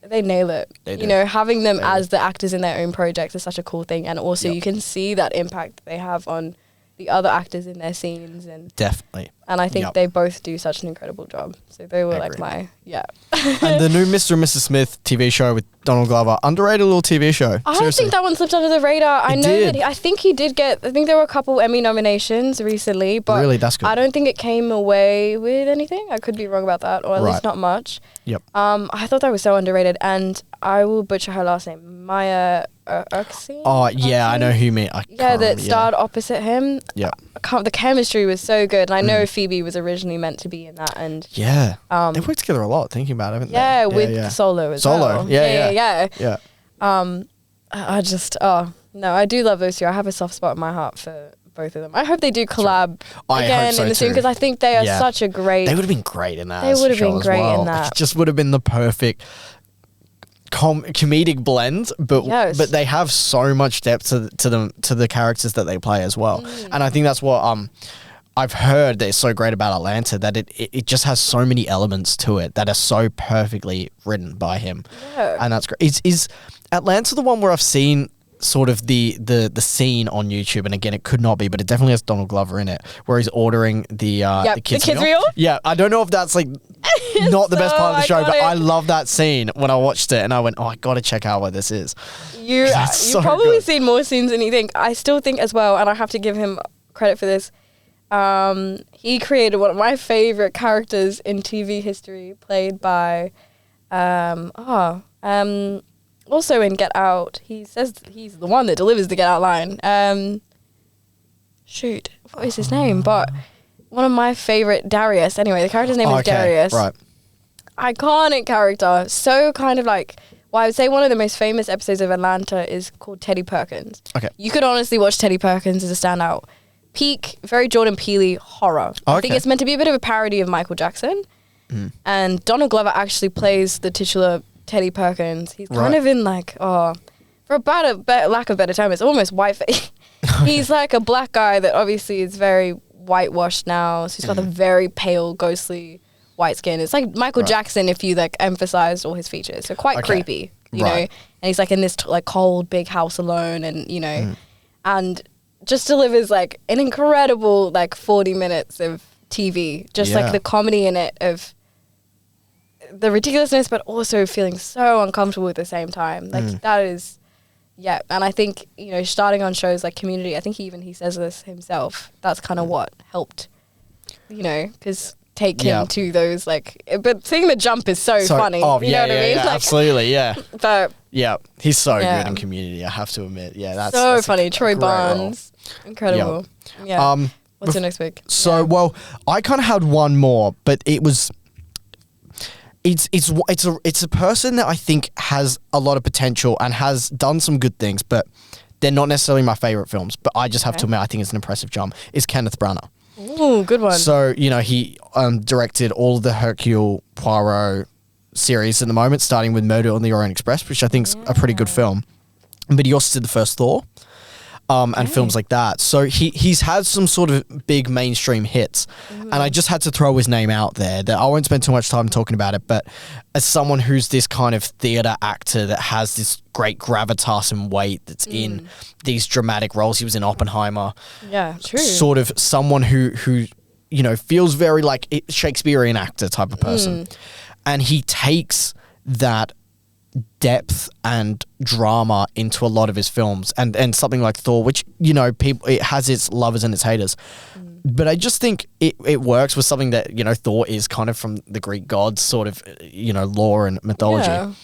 they nail it. They do. Having them as the actors in their own projects is such a cool thing, and also you can see that impact they have on the other actors in their scenes, and definitely. And I think they both do such an incredible job. So they were like my And the new Mr. and Mrs. Smith TV show with Donald Glover, underrated little TV show. I think that one slipped under the radar. I think he did get. I think there were a couple Emmy nominations recently, but really, that's good. I don't think it came away with anything. I could be wrong about that, or at least not much. Yep. I thought that was so underrated, and I will butcher her last name, Maya Erskine. Oh yeah, I know who you mean. That starred opposite him. Yeah. The chemistry was so good, and I know Phoebe was originally meant to be in that, and they worked together a lot. Thinking about it, haven't they? With Solo as well. Yeah. I just I do love those two. I have a soft spot in my heart for both of them. I hope they do collab again in the soon, because I think they are such a great. They would have been great in that. They would have been great in that. It just would have been the perfect comedic blend, but they have so much depth to the characters that they play as well. And I think that's what I've heard that is so great about Atlanta, that it just has so many elements to it that are so perfectly written by him. And that's great. Is Atlanta the one where I've seen sort of the scene on YouTube, and again, it could not be, but it definitely has Donald Glover in it, where he's ordering the kids meal. Yeah, I don't know if that's like not the best part of the show, but I love that scene. When I watched it and I went, I gotta check out what this is. You've probably seen more scenes than you think. I still think as well, and I have to give him credit for this, he created one of my favorite characters in TV history, played by also in Get Out. He says he's the one that delivers the Get Out line. What is his name? But one of my favorite, Darius. Anyway, the character's name is Darius. Right. Iconic character. So kind of like, I would say one of the most famous episodes of Atlanta is called Teddy Perkins. Okay. You could honestly watch Teddy Perkins as a standout. Peak, very Jordan Peele horror. I think it's meant to be a bit of a parody of Michael Jackson. And Donald Glover actually plays the titular Teddy Perkins. He's kind of in like, for a lack of better term, it's almost whiteface. He's like a black guy that obviously is very whitewashed now. So he's got the very pale, ghostly white skin. It's like Michael Jackson if you like emphasized all his features. So quite creepy, you know. And he's like in this like cold big house alone, and and just delivers like an incredible like 40 minutes of TV. Just like the comedy in it of the ridiculousness, but also feeling so uncomfortable at the same time. Like that is, yeah. And I think, you know, starting on shows like Community, I think he says this himself. That's kind of what helped, you know, because take him to those like, but seeing the jump is so funny. Oh, you know what I mean? Yeah, like, absolutely, yeah. But yeah, he's so good in Community, I have to admit. Yeah, that's funny. Troy Barnes, incredible. Yep. Yeah. What's your next pick? So, well, I kind of had one more, but it was. It's a person that I think has a lot of potential and has done some good things, but they're not necessarily my favorite films. But I just have to admit, I think it's an impressive jump. Is Kenneth Branaugh. Ooh, good one. So, you know, he directed all of the Hercule Poirot series at the moment, starting with Murder on the Orient Express, which I think is a pretty good film. But he also did the first Thor. And films like that. So he's had some sort of big mainstream hits. And I just had to throw his name out there. That I won't spend too much time talking about it, but as someone who's this kind of theatre actor that has this great gravitas and weight that's in these dramatic roles. He was in Oppenheimer. Yeah, true. Sort of someone who you know, feels very like a Shakespearean actor type of person. And he takes that depth and drama into a lot of his films, and something like Thor, which, you know, people, it has its lovers and its haters, but I just think it works with something that, you know, Thor is kind of from the Greek gods sort of, you know, lore and mythology.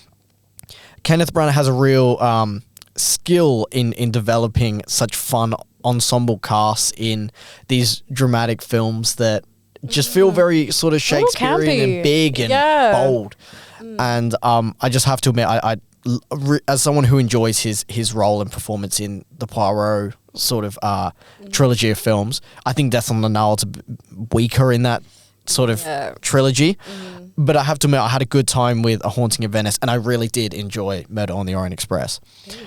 Kenneth Branagh has a real skill in developing such fun ensemble casts in these dramatic films that just feel very sort of Shakespearean and big and bold. And I just have to admit, I as someone who enjoys his role and performance in the Poirot sort of trilogy of films, I think Death on the Nile's weaker in that sort of trilogy. But I have to admit, I had a good time with A Haunting of Venice, and I really did enjoy Murder on the Orient Express.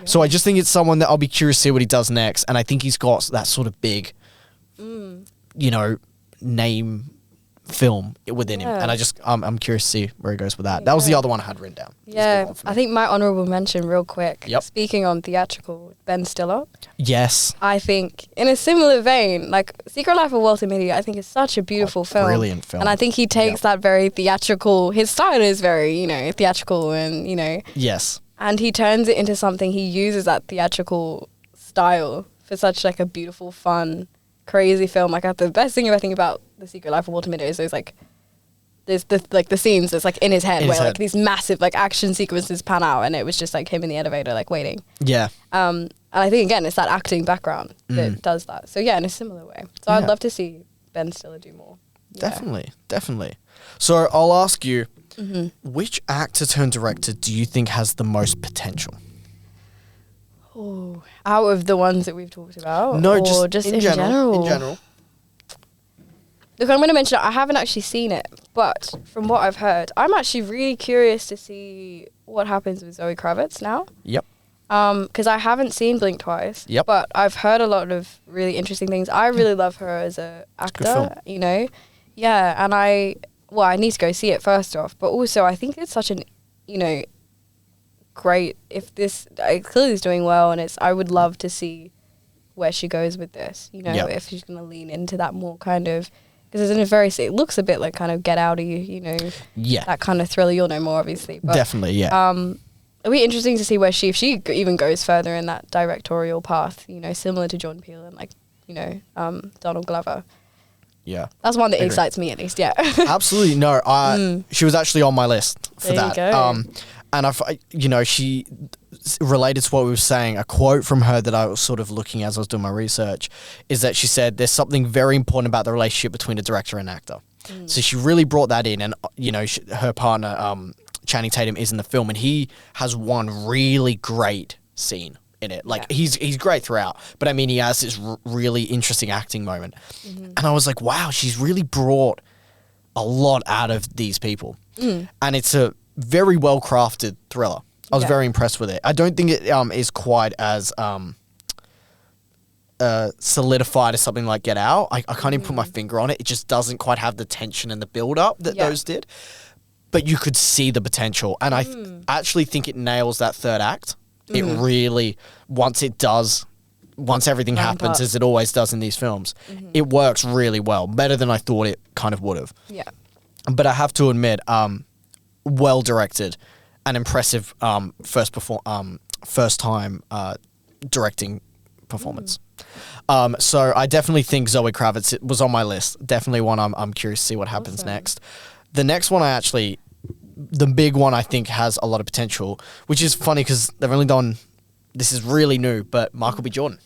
So I just think it's someone that I'll be curious to see what he does next, and I think he's got that sort of big, you know, name film within him, and I'm curious to see where he goes with that. That was the other one I had written down. I think my honourable mention real quick, speaking on theatrical, Ben Stiller. Yes. I think in a similar vein, like Secret Life of Walter Mitty, I think is such a beautiful film. Brilliant film. And I think he takes that very theatrical, his style is very, you know, theatrical and, you know. Yes. And he turns it into something, he uses that theatrical style for such like a beautiful, fun, crazy film. Like the best thing I think about The Secret Life of Walter Mitty is there's the scenes that's like in his head where like these massive like action sequences pan out, and it was just like him in the elevator like waiting. Yeah. And I think again it's that acting background that does that. So yeah, in a similar way. So I'd love to see Ben Stiller do more. Definitely. So I'll ask you, which actor turned director do you think has the most potential? Oh, out of the ones that we've talked about? No, or just in general. In general. Look, I'm going to mention, I haven't actually seen it, but from what I've heard, I'm actually really curious to see what happens with Zoe Kravitz now. Yep. Because I haven't seen Blink Twice. Yep. But I've heard a lot of really interesting things. I really love her as an actor, you know. Yeah, and I need to go see it first off, but also I think it's such an, you know, great, if this clearly is doing well, and I would love to see where she goes with this, you know, if she's going to lean into that more kind of, because it looks a bit like kind of Get Outy, you know, that kind of thriller. You'll know more obviously, but definitely, it'll be interesting to see where if she even goes further in that directorial path, you know, similar to Jordan Peele and like, you know, Donald Glover. Yeah, that's one that excites me at least. Yeah, absolutely. No, she was actually on my list for that. And you know, she related to what we were saying. A quote from her that I was sort of looking as I was doing my research is that she said, "There's something very important about the relationship between a director and actor." So she really brought that in, and you know, her partner Channing Tatum is in the film, and he has one really great scene in it. Like he's great throughout, but I mean, he has this really interesting acting moment, and I was like, wow, she's really brought a lot out of these people, and it's a very well crafted thriller. I was very impressed with it. I don't think it is quite as solidified as something like Get Out. I can't even put my finger on it. It just doesn't quite have the tension and the build up that those did. But you could see the potential, and I actually think it nails that third act. It really, once everything happens, as it always does in these films, it works really well, better than I thought it kind of would have. Yeah. But I have to admit, well directed and impressive first time directing performance. So I definitely think Zoe Kravitz was on my list. Definitely one I'm curious to see what happens next. The next one the big one I think has a lot of potential, which is funny because they've only done, this is really new, but Michael B. Jordan.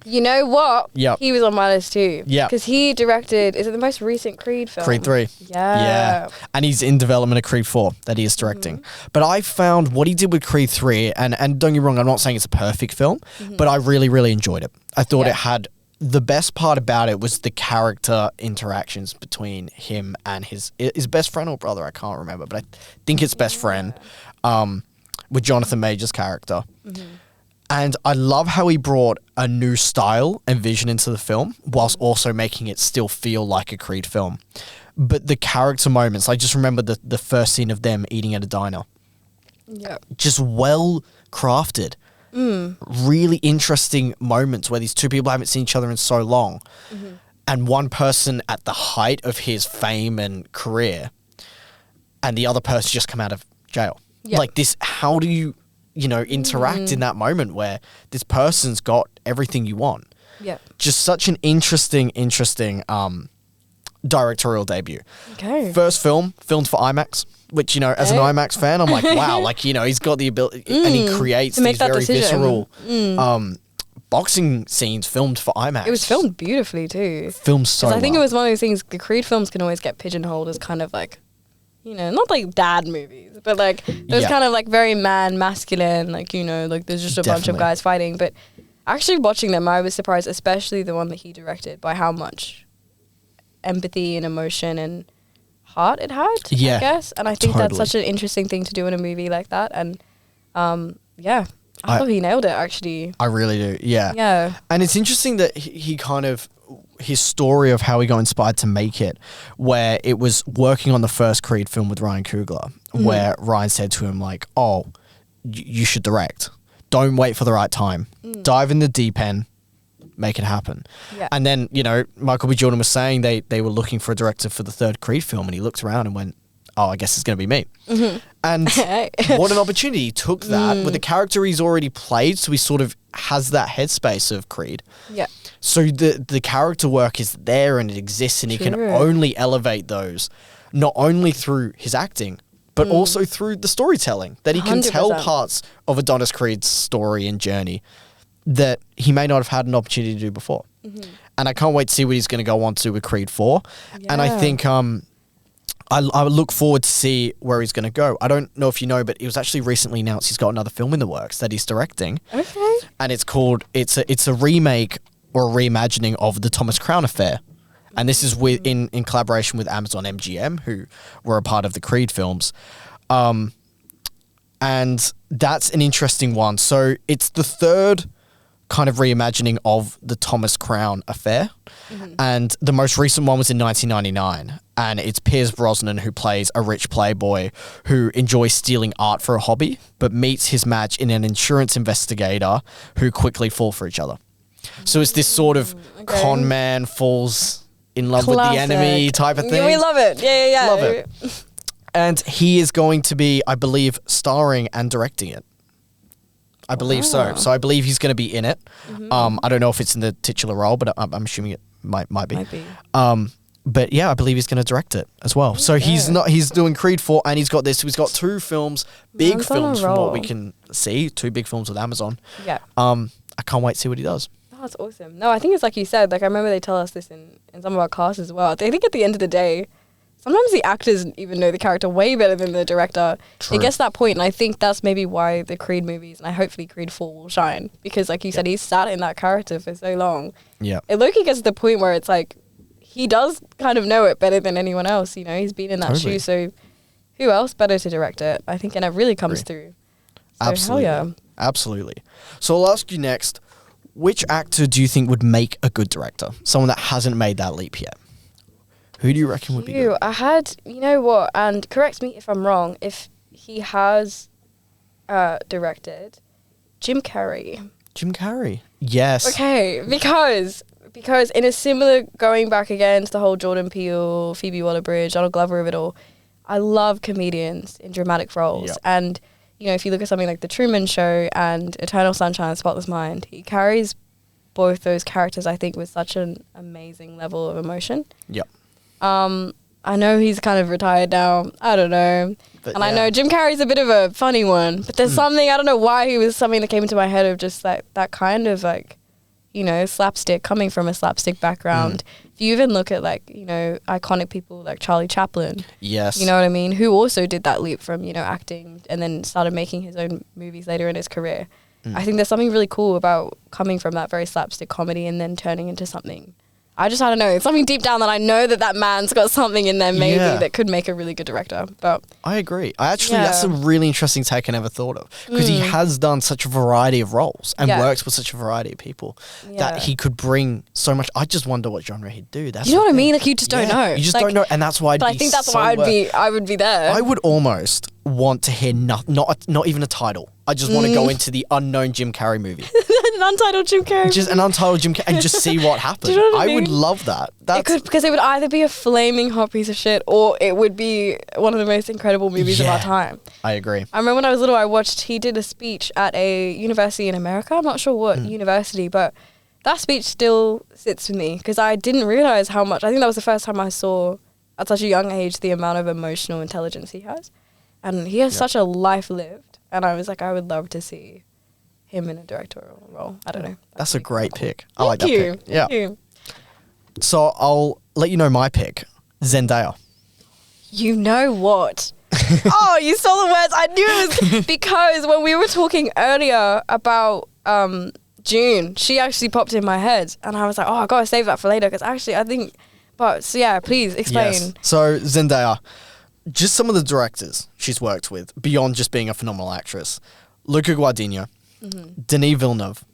You know what? Yep. He was on my list too. Yeah. Because he directed, is it the most recent Creed film? Creed 3. Yeah. And he's in development of Creed 4 that he is directing. But I found what he did with Creed 3, and don't get me wrong, I'm not saying it's a perfect film, but I really, really enjoyed it. I thought it had, the best part about it was the character interactions between him and his best friend or brother, I can't remember, but I think it's best friend, with Jonathan Major's character. And I love how he brought a new style and vision into the film whilst also making it still feel like a Creed film. But the character moments, I just remember the first scene of them eating at a diner. Yeah. Just well crafted. Really interesting moments where these two people haven't seen each other in so long. And one person at the height of his fame and career and the other person just come out of jail. Like this, how do you interact in that moment where this person's got everything you want? Just such an interesting directorial debut. First filmed for IMAX, which as an IMAX fan I'm like, wow, like he's got the ability and he creates these very visceral boxing scenes filmed for IMAX. It was filmed beautifully too. Filmed so well. I think it was one of those things, the Creed films can always get pigeonholed as kind of like, not like dad movies, but like those kind of like very masculine, like, like there's just a bunch of guys fighting. But actually watching them, I was surprised, especially the one that he directed, by how much empathy and emotion and heart it had, I guess. And I think that's such an interesting thing to do in a movie like that. And I thought he nailed it, actually. I really do, yeah. And it's interesting that he kind of, his story of how he got inspired to make it, where it was working on the first Creed film with Ryan Coogler, where Ryan said to him like, oh, you should direct. Don't wait for the right time. Dive in the deep end, make it happen. And then, Michael B. Jordan was saying they were looking for a director for the third Creed film, and he looked around and went, oh, I guess it's going to be me. And what an opportunity. He took that with the character he's already played, so he sort of has that headspace of Creed. So the character work is there and it exists, and he can only elevate those, not only through his acting, but also through the storytelling, that he can 100%. tell parts of Adonis Creed's story and journey that he may not have had an opportunity to do before. And I can't wait to see what he's going to go on to with Creed 4. And I think I look forward to see where he's going to go. I don't know if you know, but it was actually recently announced he's got another film in the works that he's directing. And it's called, it's a remake or a reimagining of the Thomas Crown Affair. And this is in collaboration with Amazon MGM, who were a part of the Creed films. And that's an interesting one. So it's the third kind of reimagining of the Thomas Crown Affair. And the most recent one was in 1999. And it's Pierce Brosnan, who plays a rich playboy who enjoys stealing art for a hobby, but meets his match in an insurance investigator who quickly fall for each other. So it's this sort of con man falls in love with the enemy type of thing. We love it. Yeah. Love it. And he is going to be, I believe, starring and directing it. I believe so. So I believe he's going to be in it. I don't know if it's in the titular role, but I'm assuming it might be. But yeah, I believe he's going to direct it as well. So he's doing Creed 4, and he's got two films, big films from what we can see, 2 big films with Amazon. I can't wait to see what he does. That's awesome. No, I think it's like you said, like I remember they tell us this in some of our classes as well. I think at the end of the day, sometimes the actors even know the character way better than the director. True. It gets to that point, and I think that's maybe why the Creed movies, and hopefully Creed 4 will shine. Because like you said, he's sat in that character for so long. It low-key gets to the point where it's like, he does kind of know it better than anyone else, he's been in that shoe, so who else better to direct it? I think, and it really comes through. So, absolutely. Hell yeah. Absolutely. So I'll ask you next, which actor do you think would make a good director? Someone that hasn't made that leap yet. Who do you reckon would be good? I had, you know what, and correct me if I'm wrong, if he has directed Jim Carrey. Jim Carrey? Yes. Okay, because in a similar, going back again to the whole Jordan Peele, Phoebe Waller-Bridge, Donald Glover of it all, I love comedians in dramatic roles. Yep. And, you know, if you look at something like The Truman Show and Eternal Sunshine of the Spotless Mind, he carries both those characters, I think, with such an amazing level of emotion. Yep. I know he's kind of retired now. I don't know. But and I know Jim Carrey's a bit of a funny one, but there's something, I don't know why he was something that came into my head of just like that kind of like, you know, slapstick, coming from a slapstick background. If you even look at like, you know, iconic people like Charlie Chaplin. Yes. You know what I mean? Who also did that leap from, you know, acting and then started making his own movies later in his career. I think there's something really cool about coming from that very slapstick comedy and then turning into something. I don't know. It's something deep down that I know that man's got something in there maybe that could make a really good director. But I agree. That's a really interesting take I never thought of, because he has done such a variety of roles and works with such a variety of people that he could bring so much. I just wonder what genre he'd do. That's you know what I mean? Like, you just don't know. You just don't know, and that's why. But I think that's why I would be there. I would almost want to hear not even a title. I just want to go into the unknown Jim Carrey movie. An untitled Jim Carrey. Just an untitled Jim Carrey, and just see what happens. Do you know what I would mean? love that. Because it would either be a flaming hot piece of shit or it would be one of the most incredible movies of our time. I agree. I remember when I was little, he did a speech at a university in America. I'm not sure what university, but that speech still sits with me because I didn't realize how much. I think that was the first time I saw at such a young age the amount of emotional intelligence he has. And he has such a life lived. And I was like, I would love to see him in a directorial role. I don't know. That's a great pick. I Thank like that you. pick. Yeah. Thank you. So I'll let you know my pick, Zendaya. You know what? Oh, you saw the words. I knew it was because when we were talking earlier about June, she actually popped in my head. And I was like, oh, I got to save that for later because actually I think... But so yeah, please explain. Yes. So Zendaya, just some of the directors she's worked with, beyond just being a phenomenal actress. Luca Guadagnino, Denis Villeneuve,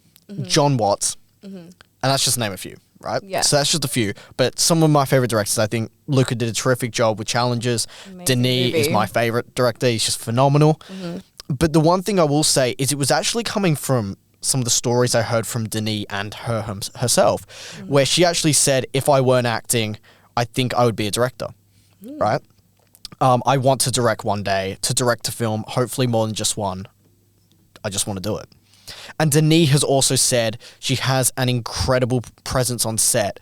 John Watts, and that's just to name a few, right? Yeah. So that's just a few. But some of my favorite directors, I think Luca did a terrific job with Challenges. Amazing Denis movie. is my favorite director. He's just phenomenal. But the one thing I will say is it was actually coming from some of the stories I heard from Denis and herself, where she actually said, if I weren't acting, I think I would be a director, right? I want to direct one day, to direct a film, hopefully more than just one. I just want to do it. And Denis has also said she has an incredible presence on set.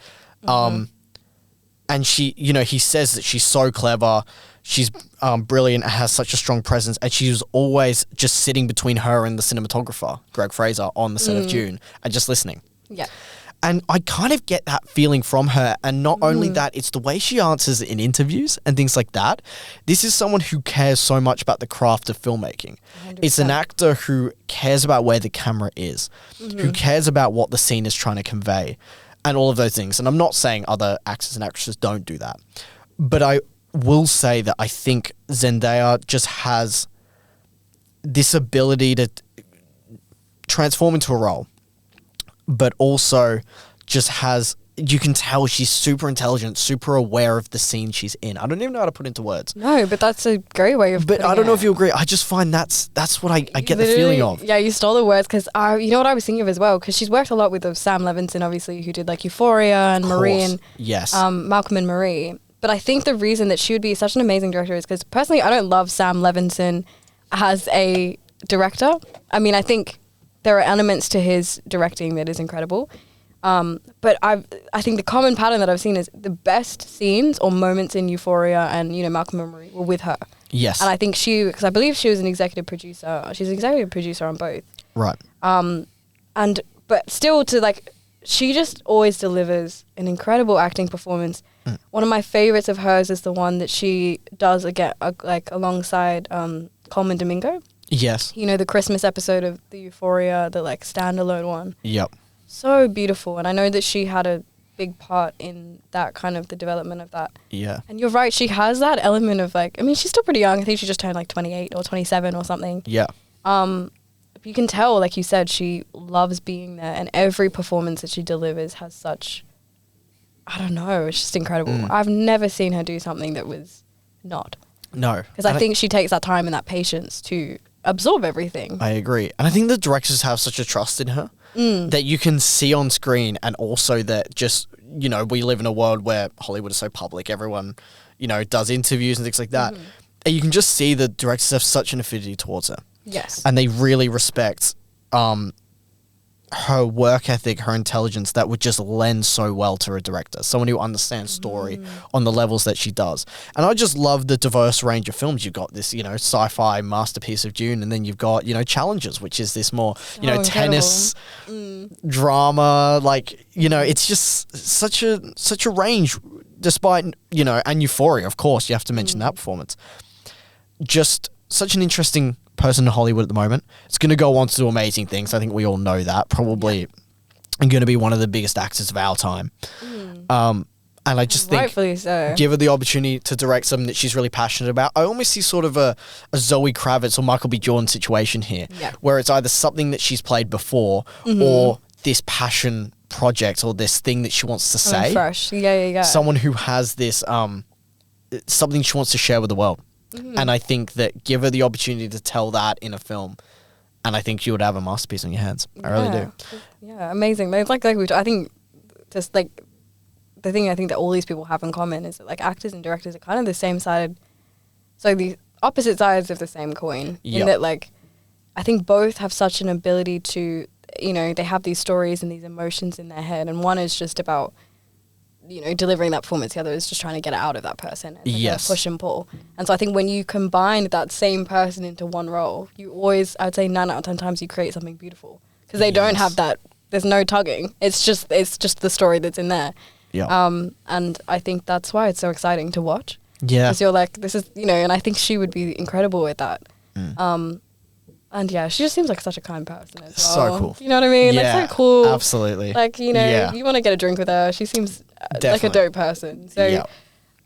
And she, you know, he says that she's so clever, she's brilliant, and has such a strong presence. And she was always just sitting between her and the cinematographer, Greg Fraser, on the set of June and just listening. Yeah. And I kind of get that feeling from her. And not only that, it's the way she answers in interviews and things like that. This is someone who cares so much about the craft of filmmaking. 100%. It's an actor who cares about where the camera is, who cares about what the scene is trying to convey, and all of those things. And I'm not saying other actors and actresses don't do that. But I will say that I think Zendaya just has this ability to transform into a role, but also just has, you can tell she's super intelligent, super aware of the scene she's in. I don't even know how to put into words. No, but that's a great way of But putting I don't know it. if you agree. I just find that's what I get the feeling of. Yeah, you stole the words because you know what I was thinking of as well, because she's worked a lot with Sam Levinson, obviously, who did like Euphoria and Marie and Malcolm and Marie. But I think the reason that she would be such an amazing director is because personally I don't love Sam Levinson as a director. I mean, I think there are elements to his directing that is incredible. But I think the common pattern that I've seen is the best scenes or moments in Euphoria and, you know, Malcolm and Marie were with her. Yes. And I think because I believe she was an executive producer. She's an executive producer on both. Right. But still she just always delivers an incredible acting performance. One of my favorites of hers is the one that she does again, alongside Coleman Domingo. Yes. You know, the Christmas episode of the Euphoria, the standalone one. Yep. So beautiful. And I know that she had a big part in that kind of the development of that. Yeah. And you're right, she has that element of I mean, she's still pretty young. I think she just turned 28 or 27 or something. Yeah. You can tell, like you said, she loves being there, and every performance that she delivers has such, I don't know, it's just incredible. I've never seen her do something that was not. No. Because I think she takes that time and that patience to absorb everything. I agree. And I think the directors have such a trust in her that you can see on screen, and also that just, you know, we live in a world where Hollywood is so public. Everyone, does interviews and things like that. And you can just see the directors have such an affinity towards her. Yes. And they really respect her work ethic, her intelligence that would just lend so well to a director. Someone who understands story on the levels that she does. And I just love the diverse range of films. You've got this, sci-fi masterpiece of Dune, and then you've got, Challenges, which is this more, tennis drama. It's just such a range, despite, and Euphoria, of course, you have to mention that performance. Just such an interesting person in Hollywood at the moment. It's going to go on to do amazing things. I think we all know that. Probably going to be one of the biggest actors of our time. And I just think, rightfully so, give her the opportunity to direct something that she's really passionate about. I almost see sort of a Zoe Kravitz or Michael B. Jordan situation here, where it's either something that she's played before or this passion project or this thing that she wants to say. Fresh. Yeah. Someone who has this something she wants to share with the world. And I think that give her the opportunity to tell that in a film, and I think you would have a masterpiece on your hands. I really do. Yeah, amazing. It's I think just the thing I think that all these people have in common is that actors and directors are kind of the same side, so the opposite sides of the same coin. In that I think both have such an ability to, they have these stories and these emotions in their head, and one is just about delivering that performance. The other is just trying to get it out of that person and push and pull. And so I think when you combine that same person into one role, you always, I would say 9 out of 10 times you create something beautiful, because they don't have that. There's no tugging. It's just the story that's in there. And I think that's why it's so exciting to watch. Because you're this is, and I think she would be incredible with that. And she just seems like such a kind person as well. So cool. You know what I mean? So cool. Absolutely. You want to get a drink with her. She seems like a dope person. So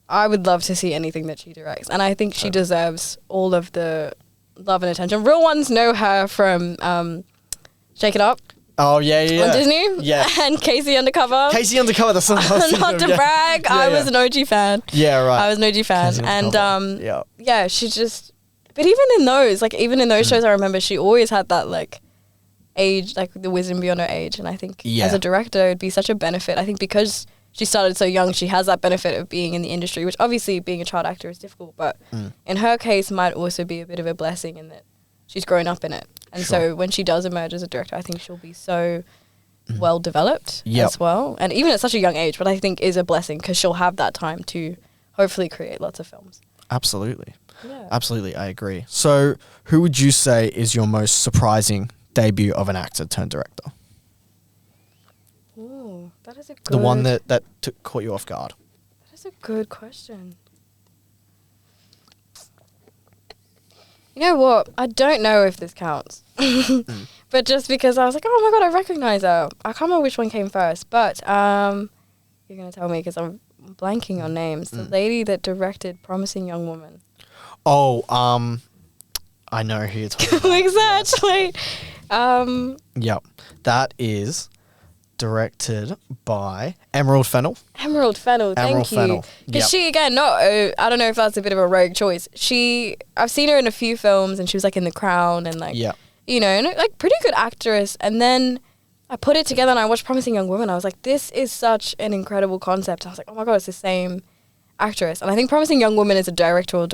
I would love to see anything that she directs. And I think she deserves all of the love and attention. Real ones know her from Shake It Up. Oh, yeah. On Disney. Yeah. And Casey Undercover. That's something else. Not to brag. I was an OG fan. Yeah, right. I was an OG fan. And she just... But even in those, shows, I remember she always had that age, the wisdom beyond her age. And I think as a director, it'd be such a benefit. I think because she started so young, she has that benefit of being in the industry, which obviously being a child actor is difficult. But in her case, might also be a bit of a blessing in that she's grown up in it. And so when she does emerge as a director, I think she'll be so well developed as well. And even at such a young age, but I think is a blessing because she'll have that time to hopefully create lots of films. Absolutely. Yeah. Absolutely, I agree. So, who would you say is your most surprising debut of an actor turned director? Ooh, that is a good... The one that caught you off guard. That is a good question. You know what? I don't know if this counts. But just because I was oh my God, I recognize her. I can't remember which one came first, but you're going to tell me because I'm blanking on names. The lady that directed Promising Young Woman. Oh, I know who you're talking about. Exactly. Yep. That is directed by Emerald Fennell. Thank you. Because she, again, I don't know if that's a bit of a rogue choice. I've seen her in a few films, and she was in The Crown, and pretty good actress. And then I put it together, and I watched Promising Young Woman. I was this is such an incredible concept. I was oh my God, it's the same actress. And I think Promising Young Woman is a directorial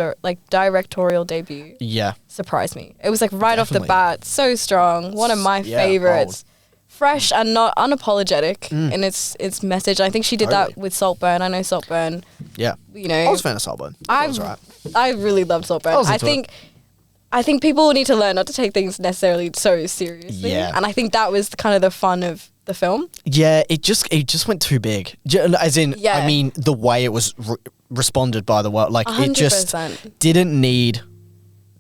debut. Yeah. Surprised me. It was right off the bat, so strong. One of my favorites. Bold. Fresh and not unapologetic in its message. I think she did that with Saltburn. I know Saltburn. Yeah. I was a fan of Saltburn. I really loved Saltburn. I think people need to learn not to take things necessarily so seriously. Yeah. And I think that was kind of the fun of the film. Yeah, it just went too big. As in, I mean, the way it was responded by the world. 100%. It just didn't need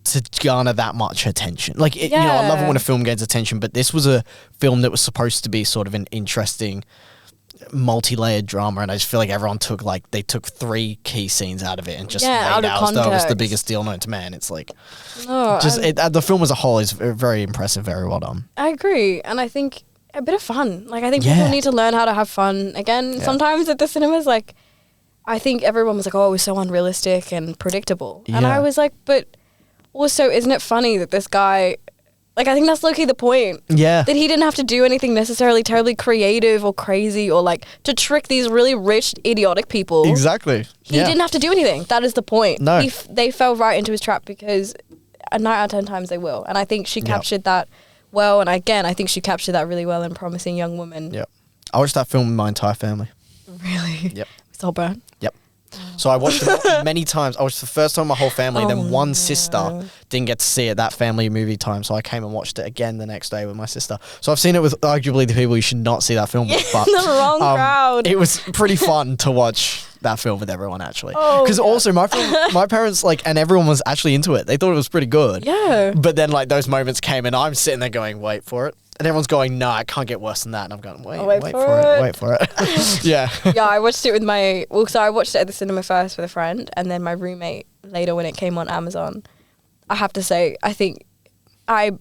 to garner that much attention. I love it when a film gains attention, but this was a film that was supposed to be sort of an interesting, multi-layered drama, and I just feel everyone took they took 3 key scenes out of it and just made out as though it was the biggest deal known to man. It's the film as a whole is very impressive, very well done. I agree, and I think a bit of fun. I think people need to learn how to have fun again. Sometimes at the cinemas, I think everyone was oh, it was so unrealistic and predictable, and I was but also, isn't it funny that this guy Like, I think that's low-key the point. Yeah. That he didn't have to do anything necessarily terribly creative or crazy or, like, to trick these really rich, idiotic people. Exactly. He didn't have to do anything. That is the point. No. They fell right into his trap because a 9 out of 10 times they will. And I think she captured that well. And again, I think she captured that really well in Promising Young Woman. Yep. I watched that film with my entire family. Really? Yep. Saltburn? Yep. So I watched it many times. I watched the first time with my whole family, then one sister didn't get to see it that family movie time, so I came and watched it again the next day with my sister. So I've seen it with arguably the people you should not see that film with, but the wrong crowd. It was pretty fun to watch that film with everyone actually. Oh, Because also my parents and everyone was actually into it. They thought it was pretty good. Yeah. But then those moments came and I'm sitting there going, wait for it. And everyone's going, no, it can't get worse than that. And I'm going, wait for it. Yeah. Yeah, I watched it with so I watched it at the cinema first with a friend, and then my roommate later when it came on Amazon. I have to say, I think I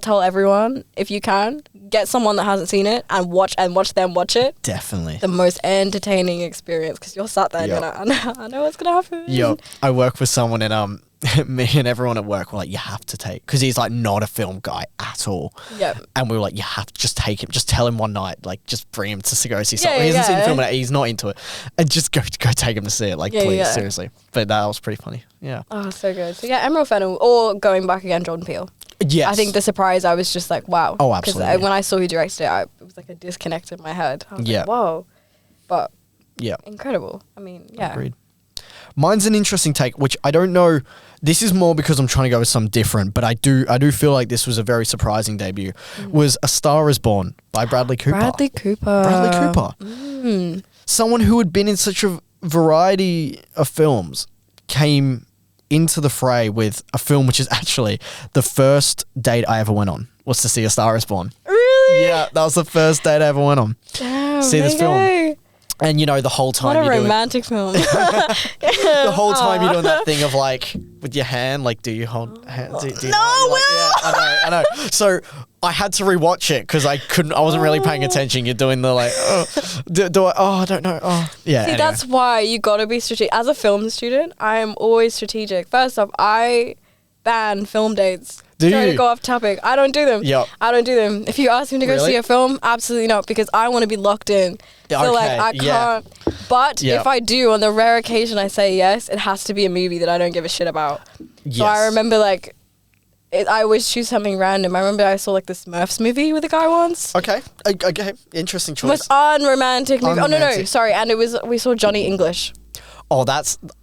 tell everyone, if you can, get someone that hasn't seen it and watch them watch it. Definitely. The most entertaining experience, because you're sat there and you're like, I know what's going to happen. Yo, I work with someone and me and everyone at work were like, you have to take, because he's not a film guy at all. Yep. And we were like, you have to just take him, just tell him one night, just bring him to go see something. Yeah, He hasn't seen the yeah. film, he's not into it. And just go take him to see it, please, seriously. But that was pretty funny, yeah. Oh, so good. So yeah, Emerald Fennell, or going back again, Jordan Peele. Yes. I think the surprise, I was just like, wow. Oh, absolutely. Because when I saw who directed it, it was like a disconnect in my head. I was like, whoa. But yeah, incredible. I mean, yeah. Agreed. Mine's an interesting take, which I don't know. This is more because I'm trying to go with something different, but I do feel like this was a very surprising debut. Was A Star Is Born by Bradley Cooper. Bradley Cooper. Someone who had been in such a variety of films came into the fray with a film which is actually the first date I ever went on was to see A Star Is Born. Really? Yeah, that was the first date I ever went on. Damn, see this film. And the whole time what a romantic film. The whole time you're doing that thing of with your hand, do you hold hand? Do you No, yeah, I know. So I had to rewatch it because I wasn't really paying attention. You're doing the I don't know. Oh, yeah. See, anyway. that's why you gotta be strategic. As a film student, I am always strategic. First off, I ban film dates. Trying to go off topic. I don't do them. Yep. I don't do them. If you ask me to go see a film, absolutely not, because I want to be locked in. So I can't. But if I do, on the rare occasion I say yes, it has to be a movie that I don't give a shit about. Yes. So I remember I always choose something random. I remember I saw the Smurfs movie with a guy once. Okay. Interesting choice. Most unromantic movie. Oh no, sorry. And we saw Johnny English. Oh,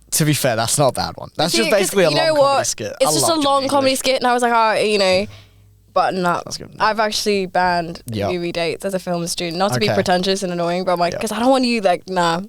to be fair, that's not a bad one. That's just basically a long comedy skit. It's just a long comedy skit, and I was like, but no, I've actually banned movie dates as a film student. Not to be pretentious and annoying, but I'm like, because I don't want you nah.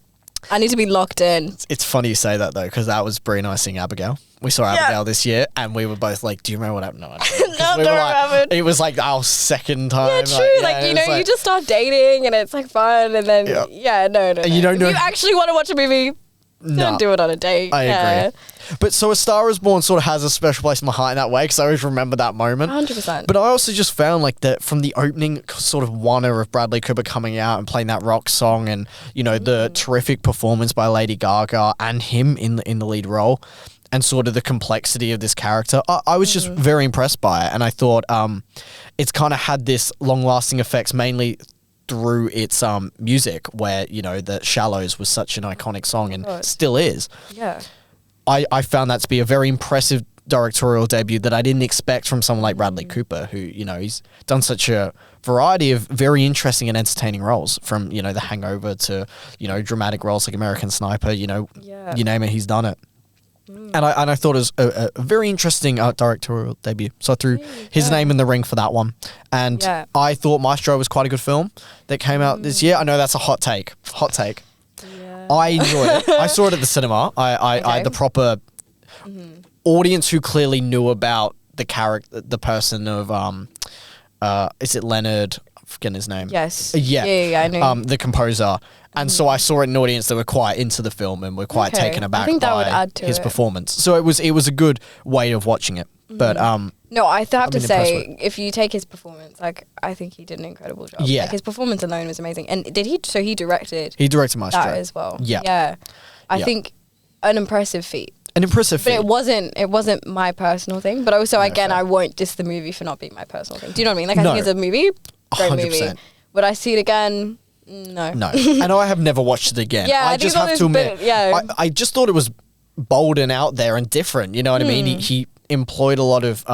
I need to be locked in. It's funny you say that though, because that was Brie and I seeing Abigail. We saw Abigail this year, and we were both like, "Do you remember what happened?" No, I don't. No, don't remember. It was our second time. Yeah, true. You just start dating, and it's fun, and then no. And you don't know if you actually want to watch a movie. Don't do it on a date. I agree. But so A Star Is Born sort of has a special place in my heart in that way, because I always remember that moment. 100%. But I also just found that from the opening sort of wonder of Bradley Cooper coming out and playing that rock song, and the terrific performance by Lady Gaga and him in the lead role, and sort of the complexity of this character, I was just very impressed by it. And I thought it's kind of had this long-lasting effects, mainly through its music, where the Shallows was such an iconic song and still is. Yeah, I found that to be a very impressive directorial debut that I didn't expect from someone like Bradley Cooper, who he's done such a variety of very interesting and entertaining roles, from The Hangover to dramatic roles like American Sniper. You name it, he's done it. And I thought it was a very interesting directorial debut. So I threw his name in the ring for that one. And I thought Maestro was quite a good film that came out this year. I know that's a hot take. Yeah. I enjoyed it. I saw it at the cinema. I the proper audience who clearly knew about the character, the person of, is it Leonard? I'm forgetting his name. Yes. Yeah, I know. the composer. And so I saw it in an audience that were quite into the film and were quite taken aback by his performance. So it was a good way of watching it. But no, I have to say, if you take his performance, I think he did an incredible job. Yeah, his performance alone was amazing. And did he? So he directed. He directed Maestro that as well. Yeah. I think an impressive feat. An impressive But feat. it wasn't my personal thing. But also, again, fair. I won't diss the movie for not being my personal thing. Do you know what I mean? Like, I No. think it's a movie, great 100%. movie. Would I see it again? No. No. And I have never watched it again. Yeah, I I think just that have was to admit, I just thought it was bold and out there and different. You know what I mean? He employed a lot of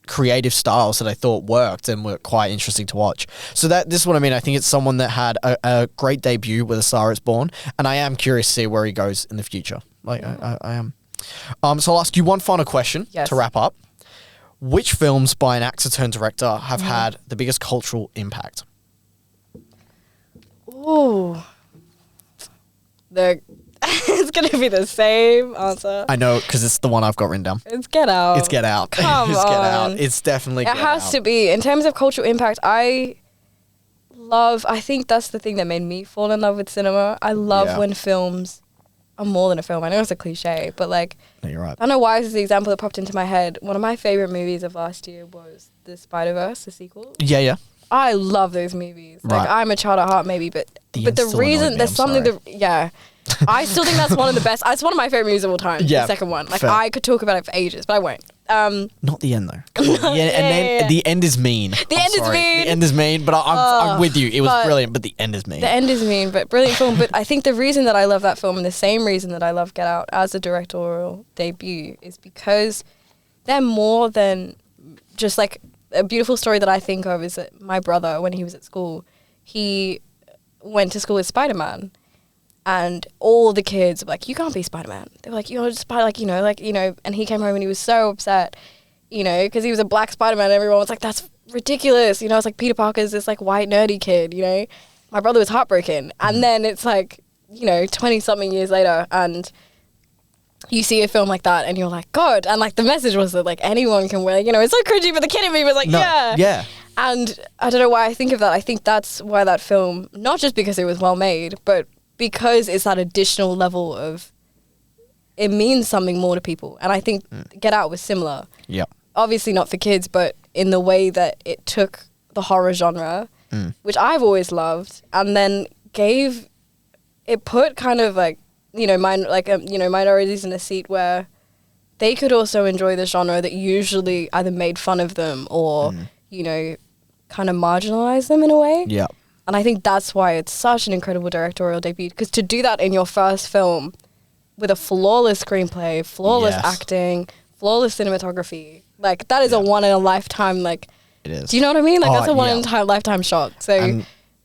creative styles that I thought worked and were quite interesting to watch. So this is what I mean. I think it's someone that had a great debut with A Star Is Born, and I am curious to see where he goes in the future. Like I am. So I'll ask you one final question to wrap up. Which films by an actor turned director have had the biggest cultural impact? Ooh. It's going to be the same answer. I know, because it's the one I've got written down. It's Get Out. It's Get Out. Come It's on. Get Out. It's definitely Get Out. It has to be. In terms of cultural impact, I think that's the thing that made me fall in love with cinema. I love when films are more than a film. I know it's a cliche, but like... No, you're right. I don't know why this is the example that popped into my head. One of my favorite movies of last year was The Spider-Verse, the sequel. Yeah. I love those movies. Right. Like, I'm a child at heart, maybe, but The the end still reason annoyed me, there's I'm something sorry. that I still think that's one of the best. It's one of my favorite movies of all time. Yeah, The second one. Like, fair. I could talk about it for ages, but I won't. Not the end though. Come on. And then the end is mean. The end is mean. The end is mean, but I'm with you. It was but brilliant, but the end is mean. The end is mean, but brilliant film. But I think the reason that I love that film, and the same reason that I love Get Out as a directorial debut, is because they're more than just like a beautiful story that I think of is that my brother, when he was at school, he went to school with Spider-Man. And all the kids were like, you can't be Spider-Man. They were like, you're just Spider, and he came home and he was so upset, because he was a black Spider-Man and everyone was like, that's ridiculous. It's like Peter Parker's this like white nerdy kid, My brother was heartbroken. And then it's like, 20-something years later and you see a film like that and you're like, God. And like the message was that like anyone can wear, it's so cringy, but the kid in me was like, yeah. And I don't know why I think of that. I think that's why that film, not just because it was well made, but because it's that additional level of, it means something more to people. And I think Get Out was similar. Yeah. Obviously not for kids, but in the way that it took the horror genre, which I've always loved, and then put kind of like, minorities in a seat where they could also enjoy the genre that usually either made fun of them or, kind of marginalized them in a way. Yeah. And I think that's why it's such an incredible directorial debut. Because to do that in your first film with a flawless screenplay, flawless acting, flawless cinematography, like that is a one in a lifetime, like... It is. Do you know what I mean? Like that's a one in a lifetime shot. So,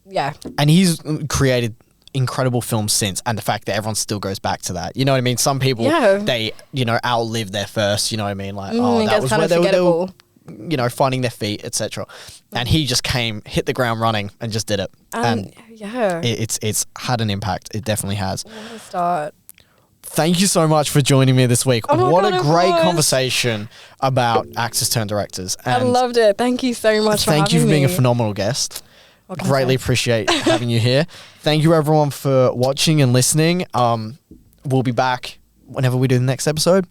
yeah. And he's created incredible films since, and the fact that everyone still goes back to that. You know what I mean? Some people, they, outlive their first, you know what I mean? Like, that was where they were, finding their feet, etc. And he just hit the ground running and just did it. And it's had an impact. It definitely has. What a start. Thank you so much for joining me this week. Oh what God, a great conversation about actors turned directors. And I loved it. Thank you so much for having me. thank you for being a phenomenal guest. Greatly appreciate having you here. Thank you everyone for watching and listening. We'll be back whenever we do the next episode.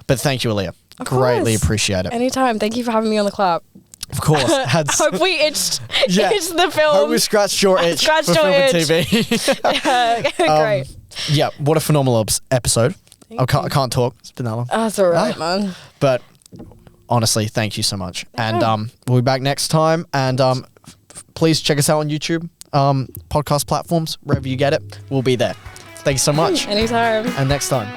But thank you, Aaliyah. Greatly appreciate it. Anytime. Thank you for having me on the clap. Of course. Hope we itched the film. Hope we scratched your itch for film and TV. Great. Yeah, what a phenomenal episode. I can't talk. It's been that long. That's all right, man. But honestly, thank you so much. And we'll be back next time. And please check us out on YouTube, podcast platforms, wherever you get it. We'll be there. Thank you so much. Anytime. And next time.